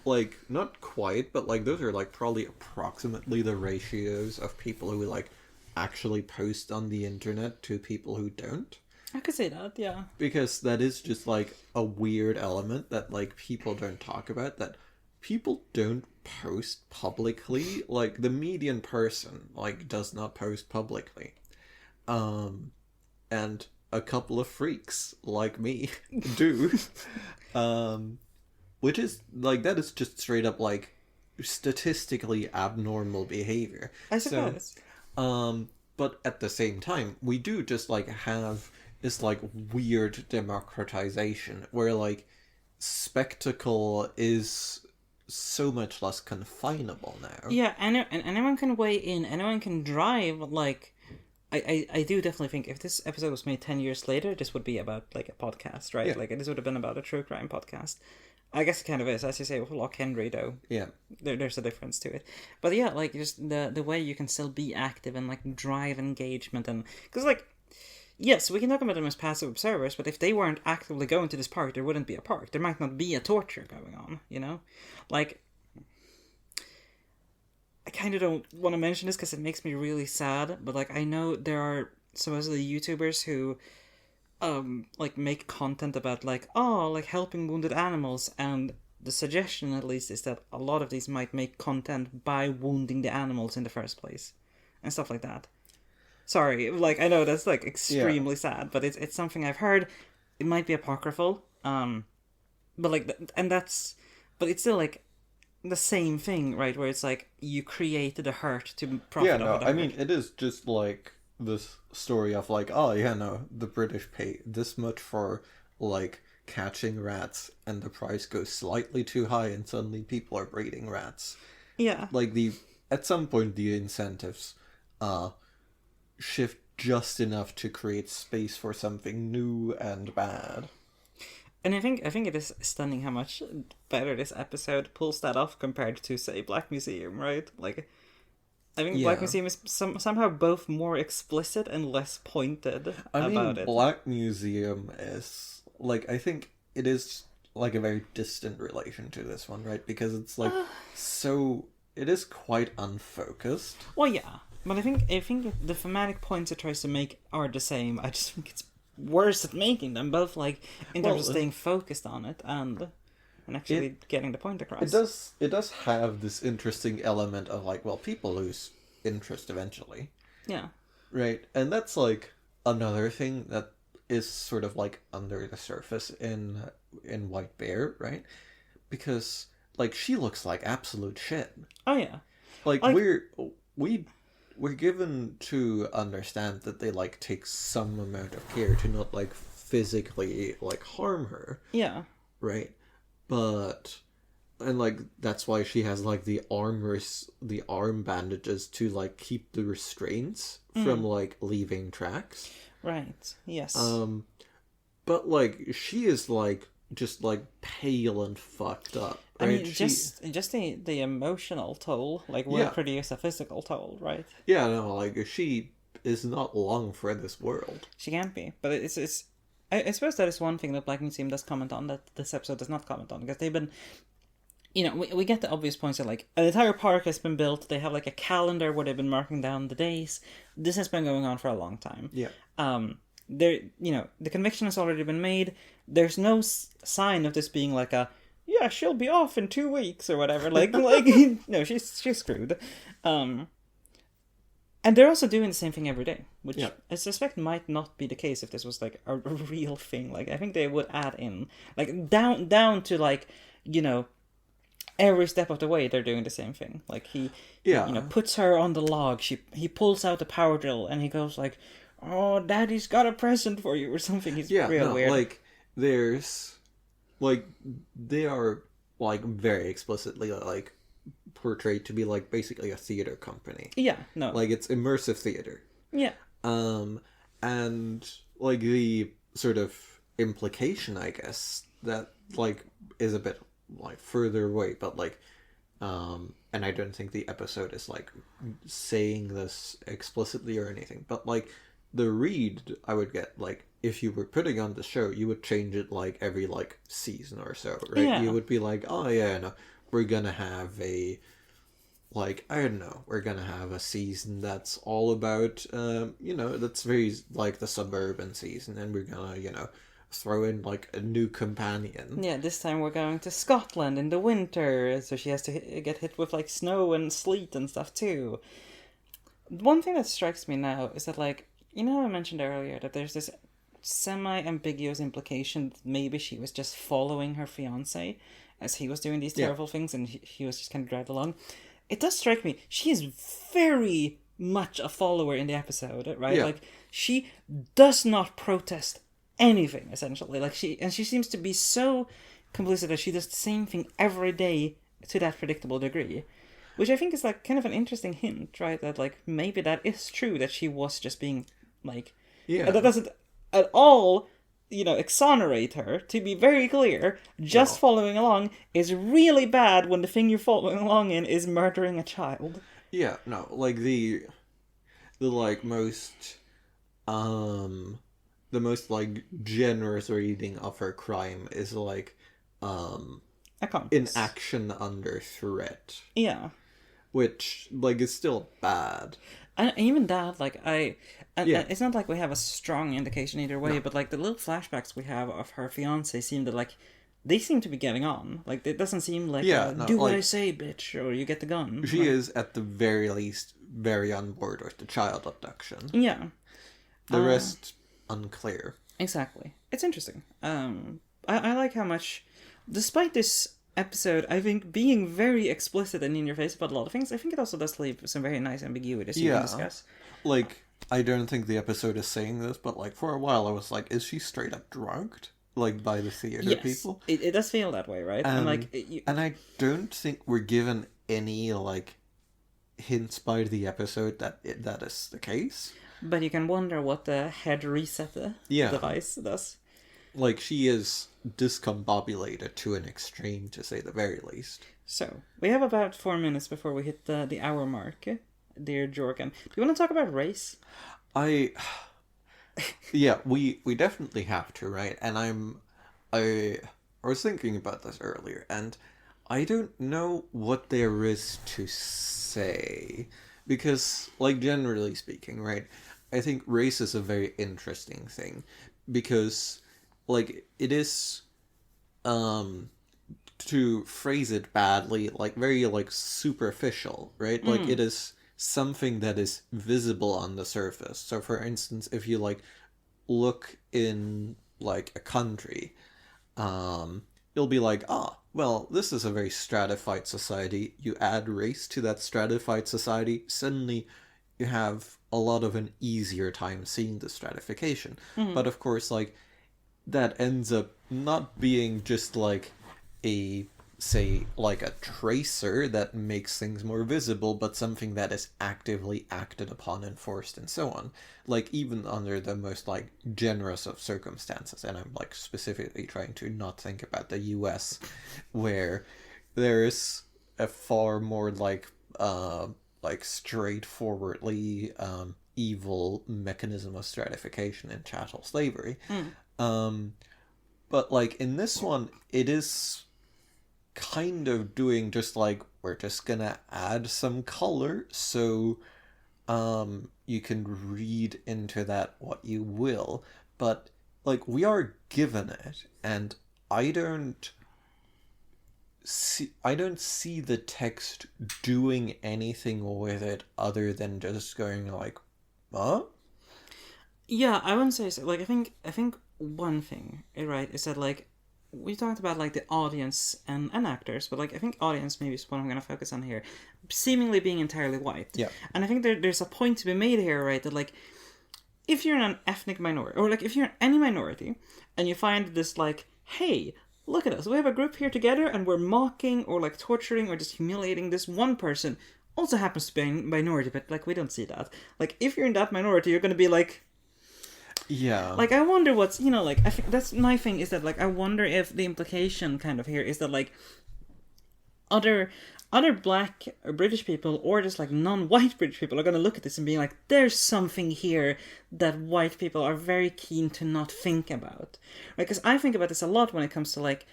like not quite, but like those are like probably approximately the ratios of people who like actually post on the internet to people who don't. I could say that, yeah. Because that is just like a weird element that like people don't talk about, that people don't post publicly. Like the median person like does not post publicly. And a couple of freaks like me do. Which is like, that is just straight up like statistically abnormal behavior. I suppose. But at the same time, we do just like have this like weird democratization where like spectacle is so much less confinable now. Yeah, and anyone can weigh in, anyone can drive, like, I do definitely think if this episode was made 10 years later, this would be about like a podcast, right? Yeah. Like this would have been about a true crime podcast. I guess it kind of is, as you say, with Loch Henry, though. Yeah. There's a difference to it. But yeah, like, just the way you can still be active and, like, drive engagement. And because, like, yes, we can talk about them as passive observers, but if they weren't actively going to this park, there wouldn't be a park. There might not be a torture going on, you know? Like, I kind of don't want to mention this because it makes me really sad, but, like, I know there are supposedly YouTubers who like make content about like, oh, like helping wounded animals, and the suggestion at least is that a lot of these might make content by wounding the animals in the first place and stuff like that. Sorry, like I know that's like extremely sad, but it's something I've heard. It might be apocryphal, but like but it's still like the same thing, right? Where it's like you created a hurt to profit off of the hurt. I mean, it is just like this story of like, oh yeah, no, the British pay this much for like catching rats, and the price goes slightly too high, and suddenly people are breeding rats. Yeah, Like at some point the incentives shift just enough to create space for something new and bad. and I think it is stunning how much better this episode pulls that off compared to, say, Black Museum, right? Like, I think Black Museum is somehow both more explicit and less pointed about it. Black Museum is like, I think it is like a very distant relation to this one, right? Because it's like it is quite unfocused. Well, yeah, but I think the thematic points it tries to make are the same. I just think it's worse at making them, both like in terms of staying focused on it and actually getting the point across. It does have this interesting element of like, well, people lose interest eventually. Yeah. Right. And that's like another thing that is sort of like under the surface in White Bear, right? Because like she looks like absolute shit. Oh yeah. Like we're given to understand that they like take some amount of care to not like physically like harm her. Yeah. Right? But and like that's why she has like the arm bandages to like keep the restraints from like leaving tracks. Right. Yes. But like she is like just like pale and fucked up. Right? I mean, just the emotional toll like will produce a physical toll, right? Yeah, no, like she is not long for this world. She can't be, but it's. I suppose that is one thing that Black Museum does comment on that this episode does not comment on, because they've been, you know, we get the obvious points that like an entire park has been built. They have like a calendar where they've been marking down the days. This has been going on for a long time. Yeah. There, you know, the conviction has already been made. There's no sign of this being like a, yeah, she'll be off in 2 weeks or whatever. Like no, she's screwed. And they're also doing the same thing every day, which I suspect might not be the case if this was like a real thing. Like I think they would add in like down to like, you know, every step of the way they're doing the same thing. Like he you know, puts her on the log. He pulls out the power drill and he goes like, "Oh, Daddy's got a present for you" or something. He's real weird. Like there's like they are like very explicitly like portrayed to be like basically a theater company. Yeah, no. Like it's immersive theater. Yeah. And like the sort of implication, I guess, that like is a bit like further away, but like and I don't think the episode is like saying this explicitly or anything, but like the read I would get, like if you were putting on the show, you would change it like every like season or so, right? Yeah. You would be like, oh yeah, no, we're gonna have a like, I don't know, we're gonna have a season that's all about you know, that's very like the suburban season, and we're gonna, you know, throw in like a new companion. Yeah, this time we're going to Scotland in the winter, so she has to get hit with like snow and sleet and stuff too. One thing that strikes me now is that, like, you know how I mentioned earlier that there's this semi-ambiguous implication that maybe she was just following her fiancé as he was doing these terrible things, and he was just kind of dragged along. It does strike me, she is very much a follower in the episode, right? Yeah. Like, she does not protest anything, essentially. Like, she seems to be so complicit that she does the same thing every day to that predictable degree. Which I think is, like, kind of an interesting hint, right? That, like, maybe that is true, that she was just being, like... Yeah. That doesn't at all exonerate her, to be very clear, just No. following along is really bad when the thing you're following along in is murdering a child. Yeah, no, like the like most the most like generous reading of her crime is like Accomplice. inaction under threat, Yeah. which like is still bad. And even that, like, Yeah. it's not like we have a strong indication either way, No. but like the little flashbacks we have of her fiance seem to like, they seem to be getting on. Like, it doesn't seem like, Yeah, no, do what like, I say, bitch, or you get the gun. She Like, is at the very least very on board with the child abduction. yeah, The rest unclear. exactly. It's interesting. I like how much, despite this episode, I think being very explicit and in your face about a lot of things, I think it also does leave some very nice ambiguities you can discuss. Like, I don't think the episode is saying this, but like for a while I was like, is she straight up drugged? Like by the theater people? It does feel that way, right? And like, and I don't think we're given any like hints by the episode that that is the case. but you can wonder what the head reset device does. Like, she is discombobulated to an extreme, to say the very least. So, we have about 4 minutes before we hit the hour mark, dear Jorgen. Do you want to talk about race? Yeah, we definitely have to, right? And I was thinking about this earlier, and I don't know what there is to say. Because, like, generally speaking, right, I think race is a very interesting thing. Because, like, it is, to phrase it badly, like, very, like, superficial, right? Like, it is something that is visible on the surface. So, for instance, if you, like, look in, like, a country, you'll be like, well, this is a very stratified society. You add race to that stratified society, suddenly you have a lot of an easier time seeing the stratification. But of course, like, that ends up not being just like a, say, like a tracer that makes things more visible, but something that is actively acted upon, enforced, and so on. Like, even under the most, like, generous of circumstances, and I'm, like, specifically trying to not think about the US, where there is a far more, like straightforwardly, evil mechanism of stratification in chattel slavery. But, like, in this one, it is kind of doing just like, we're just gonna add some color, so you can read into that what you will. But, like, we are given it, and I don't see the text doing anything with it other than just going like, huh? Yeah, I wouldn't say so. Like, I think one thing, right, is that, like, we talked about, like, the audience and actors, but, like, I think audience maybe is what I'm going to focus on here, seemingly being entirely white. Yeah. And I think there's a point to be made here, right, that, like, if you're an ethnic minority, or, like, if you're any minority, and you find this, like, hey, look at us, we have a group here together, and we're mocking, or, like, torturing, or just humiliating this one person, also happens to be a minority, but, like, we don't see that. Like, if you're in that minority, you're going to be, like, yeah, like, I wonder what's, like, I think that's my thing, is that, like, I wonder if the implication kind of here is that, like, other black or British people, or just, like, non-white British people are going to look at this and be like, there's something here that white people are very keen to not think about. Right? Because I think about this a lot when it comes to, like,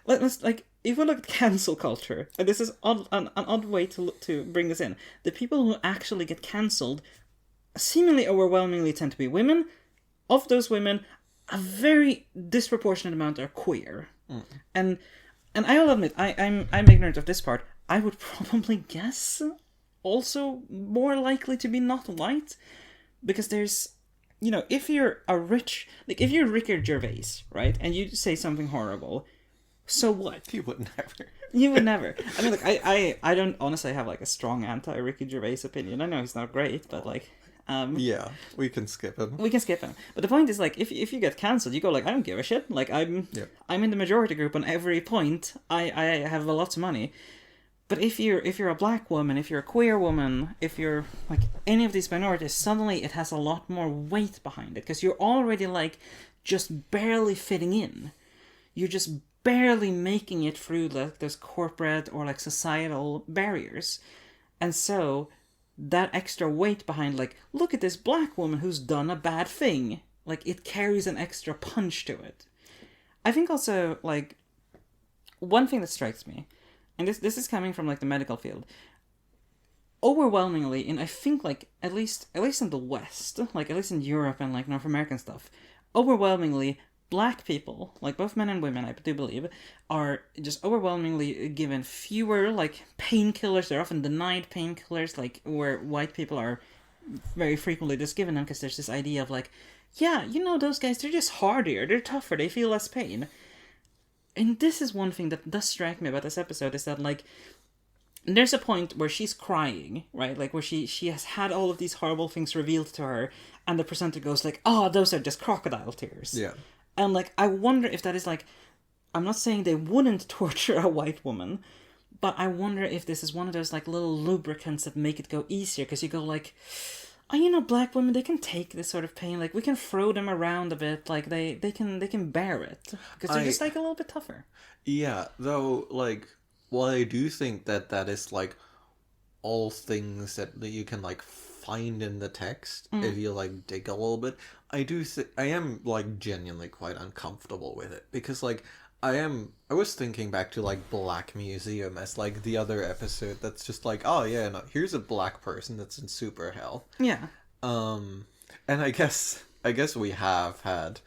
let's, like, if we look at cancel culture, and this is an odd way to bring this in, the people who actually get cancelled seemingly overwhelmingly tend to be women. Of those women, a very disproportionate amount are queer. And I'll admit, I'm ignorant of this part. I would probably guess also more likely to be not white, because there's, if you're if you're Ricky Gervais, right, and you say something horrible, so what? you would never. You would never. I mean, like, I don't honestly have, like, a strong anti-Ricky Gervais opinion. I know he's not great, but, like, yeah, we can skip him. we can skip him. But the point is, like, if you get cancelled, you go, like, I don't give a shit. Like, I'm in the majority group on every point. I have lots of money. But if you're a black woman, if you're a queer woman, if you're like any of these minorities, suddenly it has a lot more weight behind it because you're already like just barely fitting in. You're just barely making it through like those corporate or like societal barriers. And so that extra weight behind like, look at this black woman who's done a bad thing. Like it carries an extra punch to it. I think also like one thing that strikes me, and this is coming from like the medical field, overwhelmingly, and I think like at least in the West, like at least in Europe and like North American stuff, overwhelmingly black people, like both men and women, I do believe, are just overwhelmingly given fewer like painkillers. They're often denied painkillers, like where white people are very frequently just given them because there's this idea of like, yeah, you know, those guys, they're just hardier, they're tougher, they feel less pain. And this is one thing that does strike me about this episode, is that like there's a point where she's crying, right? Like where she has had all of these horrible things revealed to her, and the presenter goes like, "Oh, those are just crocodile tears." Yeah. And like I wonder if that is like, I'm not saying they wouldn't torture a white woman, but I wonder if this is one of those like little lubricants that make it go easier, because you go like, oh, you know, black women, they can take this sort of pain. Like we can throw them around a bit. Like they can bear it because they're just like a little bit tougher. Yeah, though, like, well, I do think that that is like all things that you can like find in the text if you like dig a little bit. I am like genuinely quite uncomfortable with it because like I was thinking back to like Black Museum as like the other episode that's just like, oh yeah, no, here's a black person that's in super hell. Yeah. And I guess we have had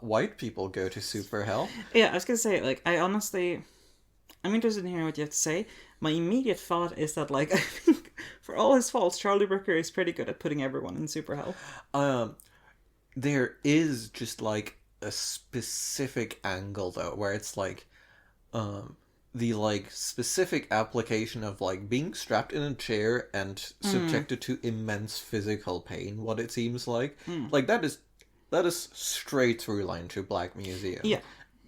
white people go to super hell. Yeah, I was gonna say, like, I'm interested in hearing what you have to say. My immediate thought is that, like, I think for all his faults, Charlie Brooker is pretty good at putting everyone in super hell. There is just like a specific angle though where it's like the like specific application of like being strapped in a chair and subjected to immense physical pain, what it seems like that is straight through line to Black Museum. Yeah.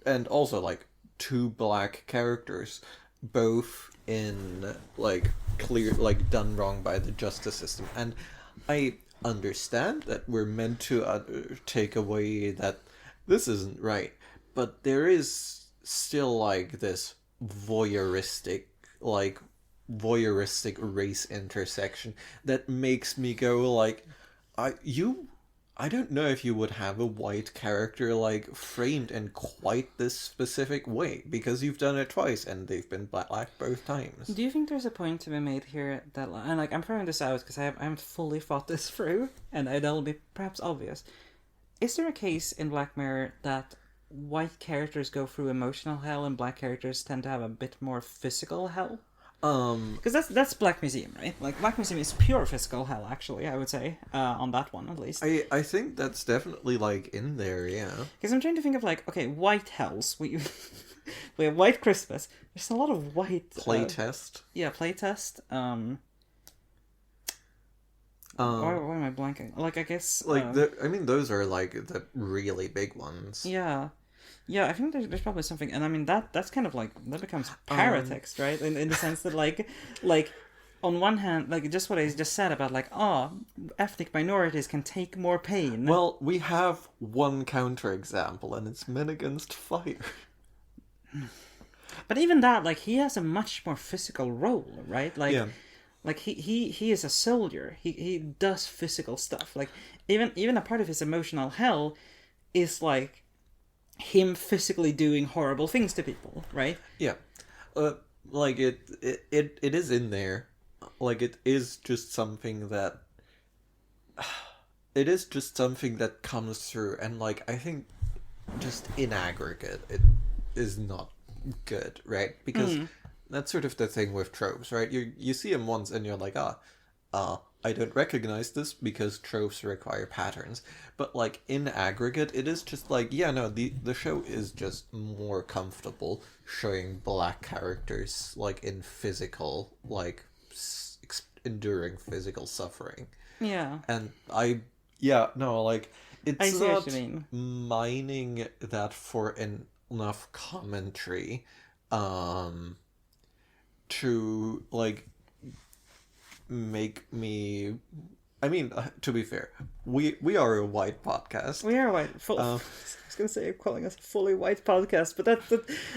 And also like two black characters, both in like clear, like done wrong by the justice system. And I understand that we're meant to take away that this isn't right, but there is still like this voyeuristic race intersection that makes me go like, I don't know if you would have a white character like framed in quite this specific way, because you've done it twice and they've been black both times. Do you think there's a point to be made here that, and like I'm throwing this out because I haven't fully thought this through, and that'll be perhaps obvious. Is there a case in Black Mirror that white characters go through emotional hell and black characters tend to have a bit more physical hell? Because that's Black Museum, right? Like Black Museum is pure physical hell, actually. I would say on that one at least. I think that's definitely like in there, yeah. Because I'm trying to think of like, okay, white hells. We we have White Christmas. There's a lot of white playtest. Yeah, playtest. Why am I blanking? Like I guess like I mean those are like the really big ones. Yeah. Yeah, I think there's probably something, and I mean that's kind of like that becomes paratext, right? In the sense that like on one hand, like just what I just said about like ethnic minorities can take more pain. Well, we have one counterexample, and it's Men Against Fire. But even that, like he has a much more physical role, right? Like, yeah. Like he is a soldier. He does physical stuff. Like even a part of his emotional hell is like him physically doing horrible things to people, right? Yeah, like it is in there, like it is just something that comes through, and like I think just in aggregate it is not good, right? Because that's sort of the thing with tropes, right? You see them once and you're like, I don't recognize this because tropes require patterns. But like in aggregate, it is just like, yeah, no, the show is just more comfortable showing black characters like in physical, like enduring physical suffering. Yeah. And it's not mining that for enough commentary. to like make me. I mean, to be fair, we are a white podcast. We are white. I was gonna say calling us a fully white podcast, but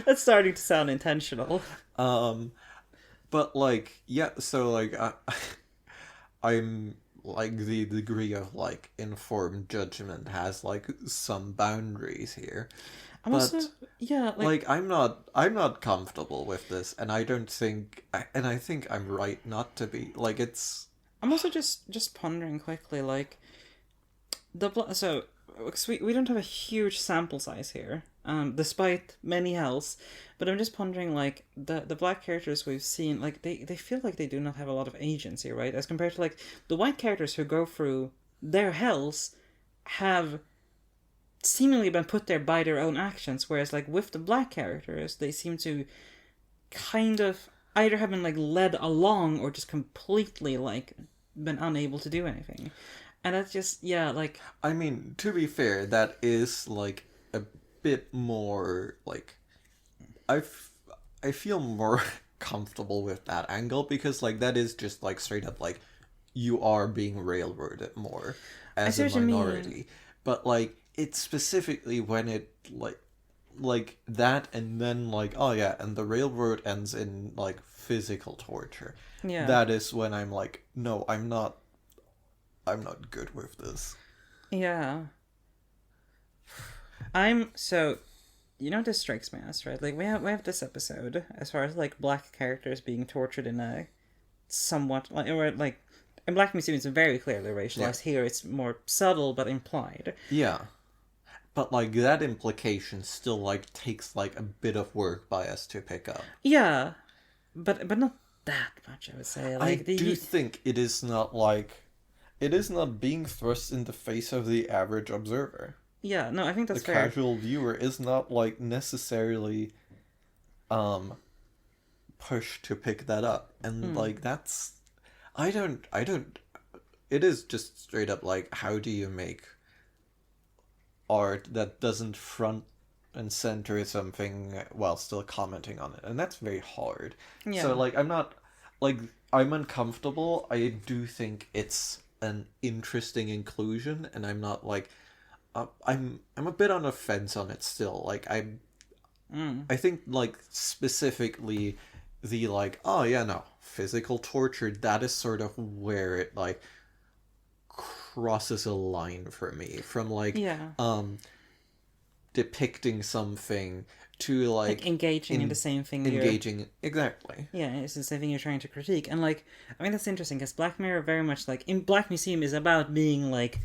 that's starting to sound intentional. But like, yeah. So like, I'm like the degree of like informed judgment has like some boundaries here. I'm also, yeah, like I'm not comfortable with this, and I don't think, and I think I'm right not to be. Like it's. I'm also just pondering quickly, like so because we don't have a huge sample size here, despite many else. But I'm just pondering, like the black characters we've seen, like they feel like they do not have a lot of agency, right? As compared to like the white characters who go through their hells have seemingly been put there by their own actions, whereas like with the black characters, they seem to kind of either have been like led along or just completely like been unable to do anything. And that's just, yeah, like, I mean, to be fair, that is like a bit more like I feel more comfortable with that angle, because like that is just like straight up like you are being railroaded more as a minority. But like it's specifically when it like that, and then like, oh yeah, and the railroad ends in like physical torture. yeah, That is when I'm like, no, I'm not good with this. yeah. So, this strikes me as, right? Like we have this episode as far as like black characters being tortured in a somewhat like, or like in Black Museum it's very clearly racialized. Here it's more subtle but implied. Yeah. But like that implication still like takes like a bit of work by us to pick up. Yeah. But not that much, I would say. Like I do think it is not being thrust in the face of the average observer. Yeah, no, I think that's the fair. The casual viewer is not like necessarily pushed to pick that up. And like that's I don't it is just straight up like, how do you make art that doesn't front and center something while still commenting on it? And that's very hard. Yeah. So like I'm uncomfortable. I do think it's an interesting inclusion, and I'm not like I'm a bit on the fence on it still. Like I think like specifically the like, oh yeah, no, physical torture, that is sort of where it like crosses a line for me from like depicting something to like engaging in the same thing. Exactly. Yeah, it's the same thing you're trying to critique. And like, I mean, that's interesting because Black Mirror very much like in Black Museum is about being like,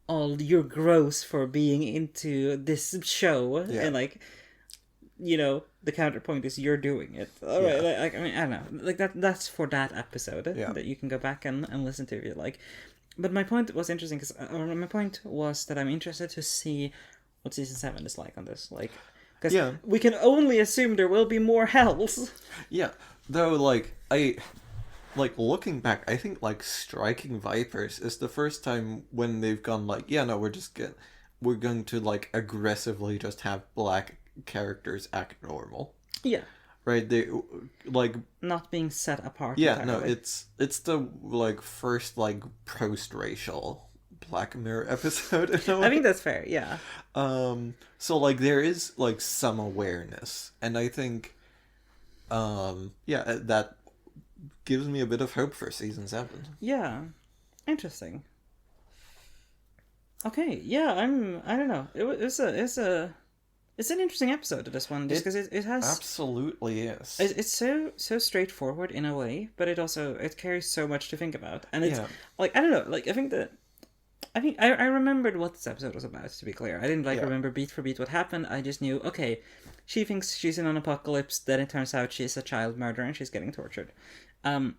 oh, you're gross for being into this show, and like, the counterpoint is you're doing it. All right, like, I mean, I don't know, like that's for that episode that you can go back and listen to if you like. But my point was interesting because my point was that I'm interested to see what season 7 is like on this, like, because we can only assume there will be more hells. Yeah, though, like looking back, I think like Striking Vipers is the first time when they've gone like, yeah, no, we're going to like aggressively just have black characters act normal. Yeah. Right, they like not being set apart. Yeah, entirely. No, it's the like first like post-racial Black Mirror episode. I think that's fair. Yeah. So like there is like some awareness, and I think, that gives me a bit of hope for season 7. Yeah, interesting. Okay, yeah, I don't know. It's an interesting episode of this one, just because it has absolutely is. It's so straightforward in a way, but it carries so much to think about, and it's like, I don't know, like I remembered what this episode was about. To be clear, I didn't remember beat for beat what happened. I just knew, okay, she thinks she's in an apocalypse. Then it turns out she's a child murderer and she's getting tortured. I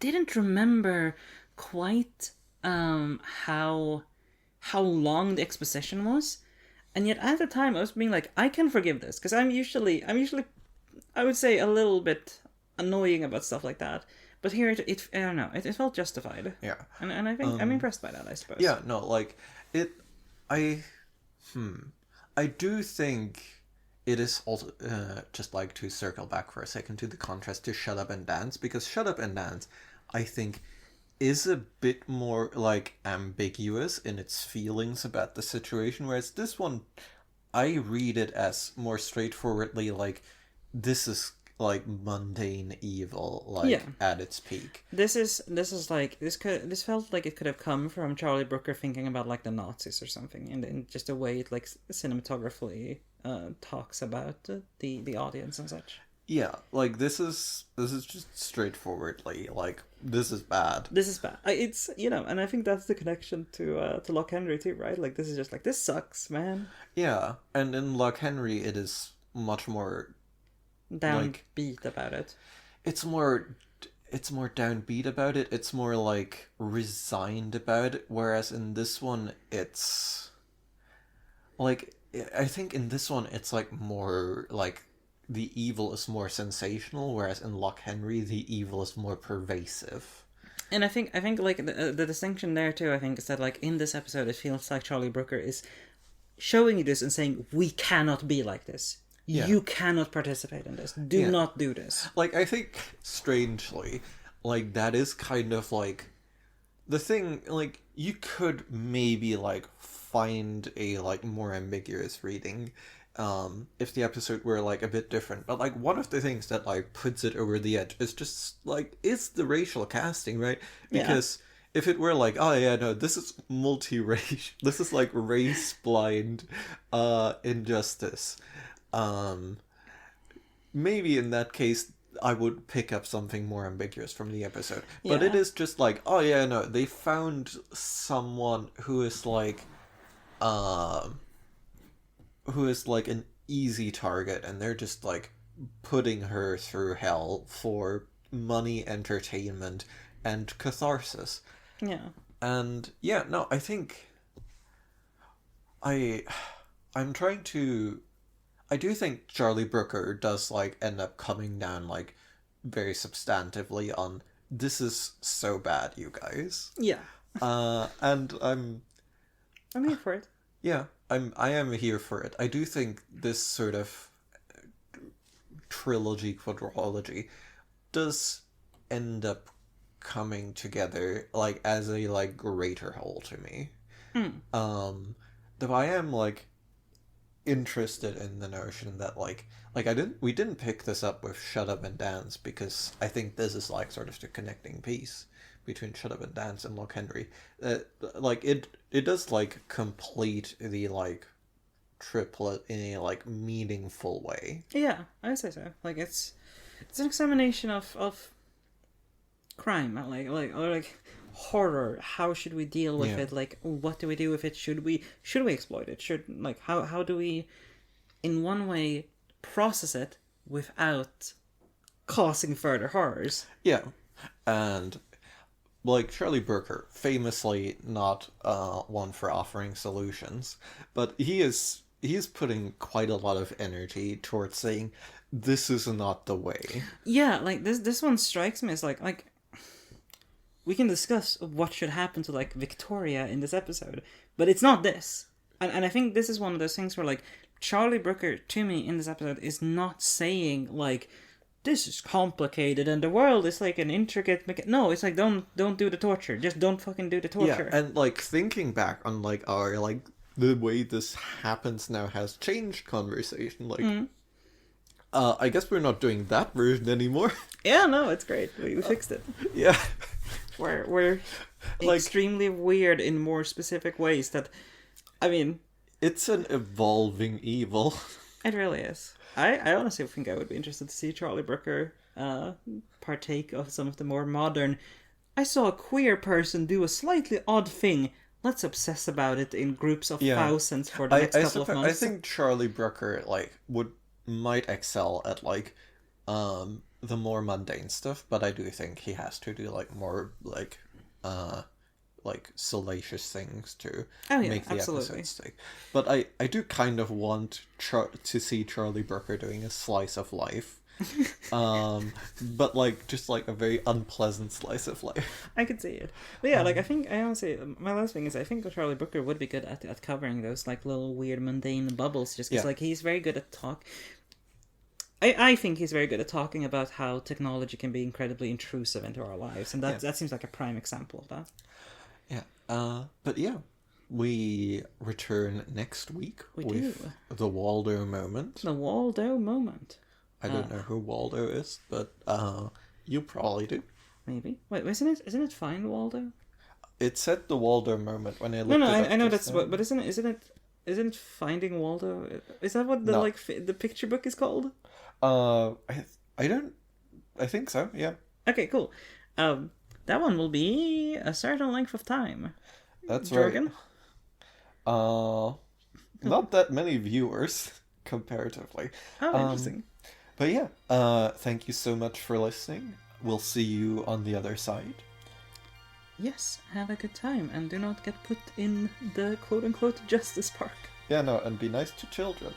didn't remember quite how long the exposition was. And yet at the time I was being like, I can forgive this, because I'm usually I would say a little bit annoying about stuff like that. But here it I don't know, it felt justified. Yeah. And I think I'm impressed by that, I suppose. Yeah, no, like I do think it is also just like to circle back for a second to the contrast to Shut Up and Dance, because Shut Up and Dance, I think, is a bit more like ambiguous in its feelings about the situation, whereas this one, I read it as more straightforwardly like this is like mundane evil, like Yeah. at its peak. This is like this felt like it could have come from Charlie Brooker thinking about like the Nazis or something, and in just a way it like cinematographically talks about the audience and such. Yeah, like this is just straightforwardly like this is bad. This is bad. It's and I think that's the connection to Loch Henry too, right? Like this is just like this sucks, man. Yeah, and in Loch Henry it is much more Downbeat about it. it's more downbeat about it. It's more like resigned about it, whereas in this one it's like I think in this one it's like more like the evil is more sensational, whereas in Loch Henry the evil is more pervasive. And I think like the distinction there too. I think is that like in this episode, it feels like Charlie Brooker is showing you this and saying, "We cannot be like this. Yeah. You cannot participate in this. Do not do this." Like I think strangely, like that is kind of like the thing. Like you could maybe like find a like more ambiguous reading if the episode were like a bit different, but like one of the things that like puts it over the edge is just like it's the racial casting, right? Because if it were like, oh yeah, no, this is multi-racial, this is like race blind injustice, maybe in that case I would pick up something more ambiguous from the episode. But it is just like, oh yeah, no, they found someone who is like an easy target, and they're just like putting her through hell for money, entertainment, and catharsis. Yeah. And yeah, no, I think I'm trying to I do think Charlie Brooker does like end up coming down like very substantively on this is so bad, you guys. Yeah. And I'm here for it. Yeah, I am here for it. I do think this sort of trilogy, quadrology does end up coming together like as a like greater whole to me. Though I am like interested in the notion that we didn't pick this up with Shut Up and Dance, because I think this is like sort of the connecting piece between Shut Up and Dance and Loch Henry. Like it does like complete the like triplet in a like meaningful way. Yeah, I would say so. Like it's an examination of crime, like horror. How should we deal with it? Like, what do we do with it? Should we exploit it? How do we, in one way, process it without causing further horrors? Yeah, and like Charlie Brooker, famously not one for offering solutions, but he's putting quite a lot of energy towards saying this is not the way. Yeah, like this one strikes me as like we can discuss what should happen to like Victoria in this episode, but it's not this. And I think this is one of those things where like Charlie Brooker to me in this episode is not saying like this is complicated and the world is like an intricate no, it's like don't do the torture. Just don't fucking do the torture. Yeah, and like thinking back on like our like the way this happens now has changed conversation. Like I guess we're not doing that version anymore. Yeah, no, it's great. We fixed it. Yeah. We're like, extremely weird in more specific ways that, I mean... It's an evolving evil. It really is. I honestly think I would be interested to see Charlie Brooker partake of some of the more modern... I saw a queer person do a slightly odd thing. Let's obsess about it in groups of thousands for the next couple of months. I think Charlie Brooker like might excel at like the more mundane stuff, but I do think he has to do like more like salacious things to make the episode stick. But I do kind of want to see Charlie Brooker doing a slice of life But like just like a very unpleasant slice of life. I could see it. But yeah, like I think I honestly, my last thing is I think Charlie Brooker would be good at covering those like little weird mundane bubbles, just because Yeah. like he's very good at talk. I think he's very good at talking about how technology can be incredibly intrusive into our lives, and that seems like a prime example of that. Yeah. But yeah, we return next week with the Waldo moment. The Waldo moment. I don't know who Waldo is, but you probably do. Maybe. Wait, isn't it Find Waldo? It said the Waldo moment when I looked No, it up I know just that's now. what, but isn't Finding Waldo? Is that what the No. the picture book is called? I don't. I think so. Yeah. Okay, cool. That one will be a certain length of time. That's Jorgen? right. Not that many viewers comparatively. Oh, interesting. But yeah, thank you so much for listening. We'll see you on the other side. Yes, have a good time and do not get put in the quote-unquote justice park. Yeah, no, and be nice to children.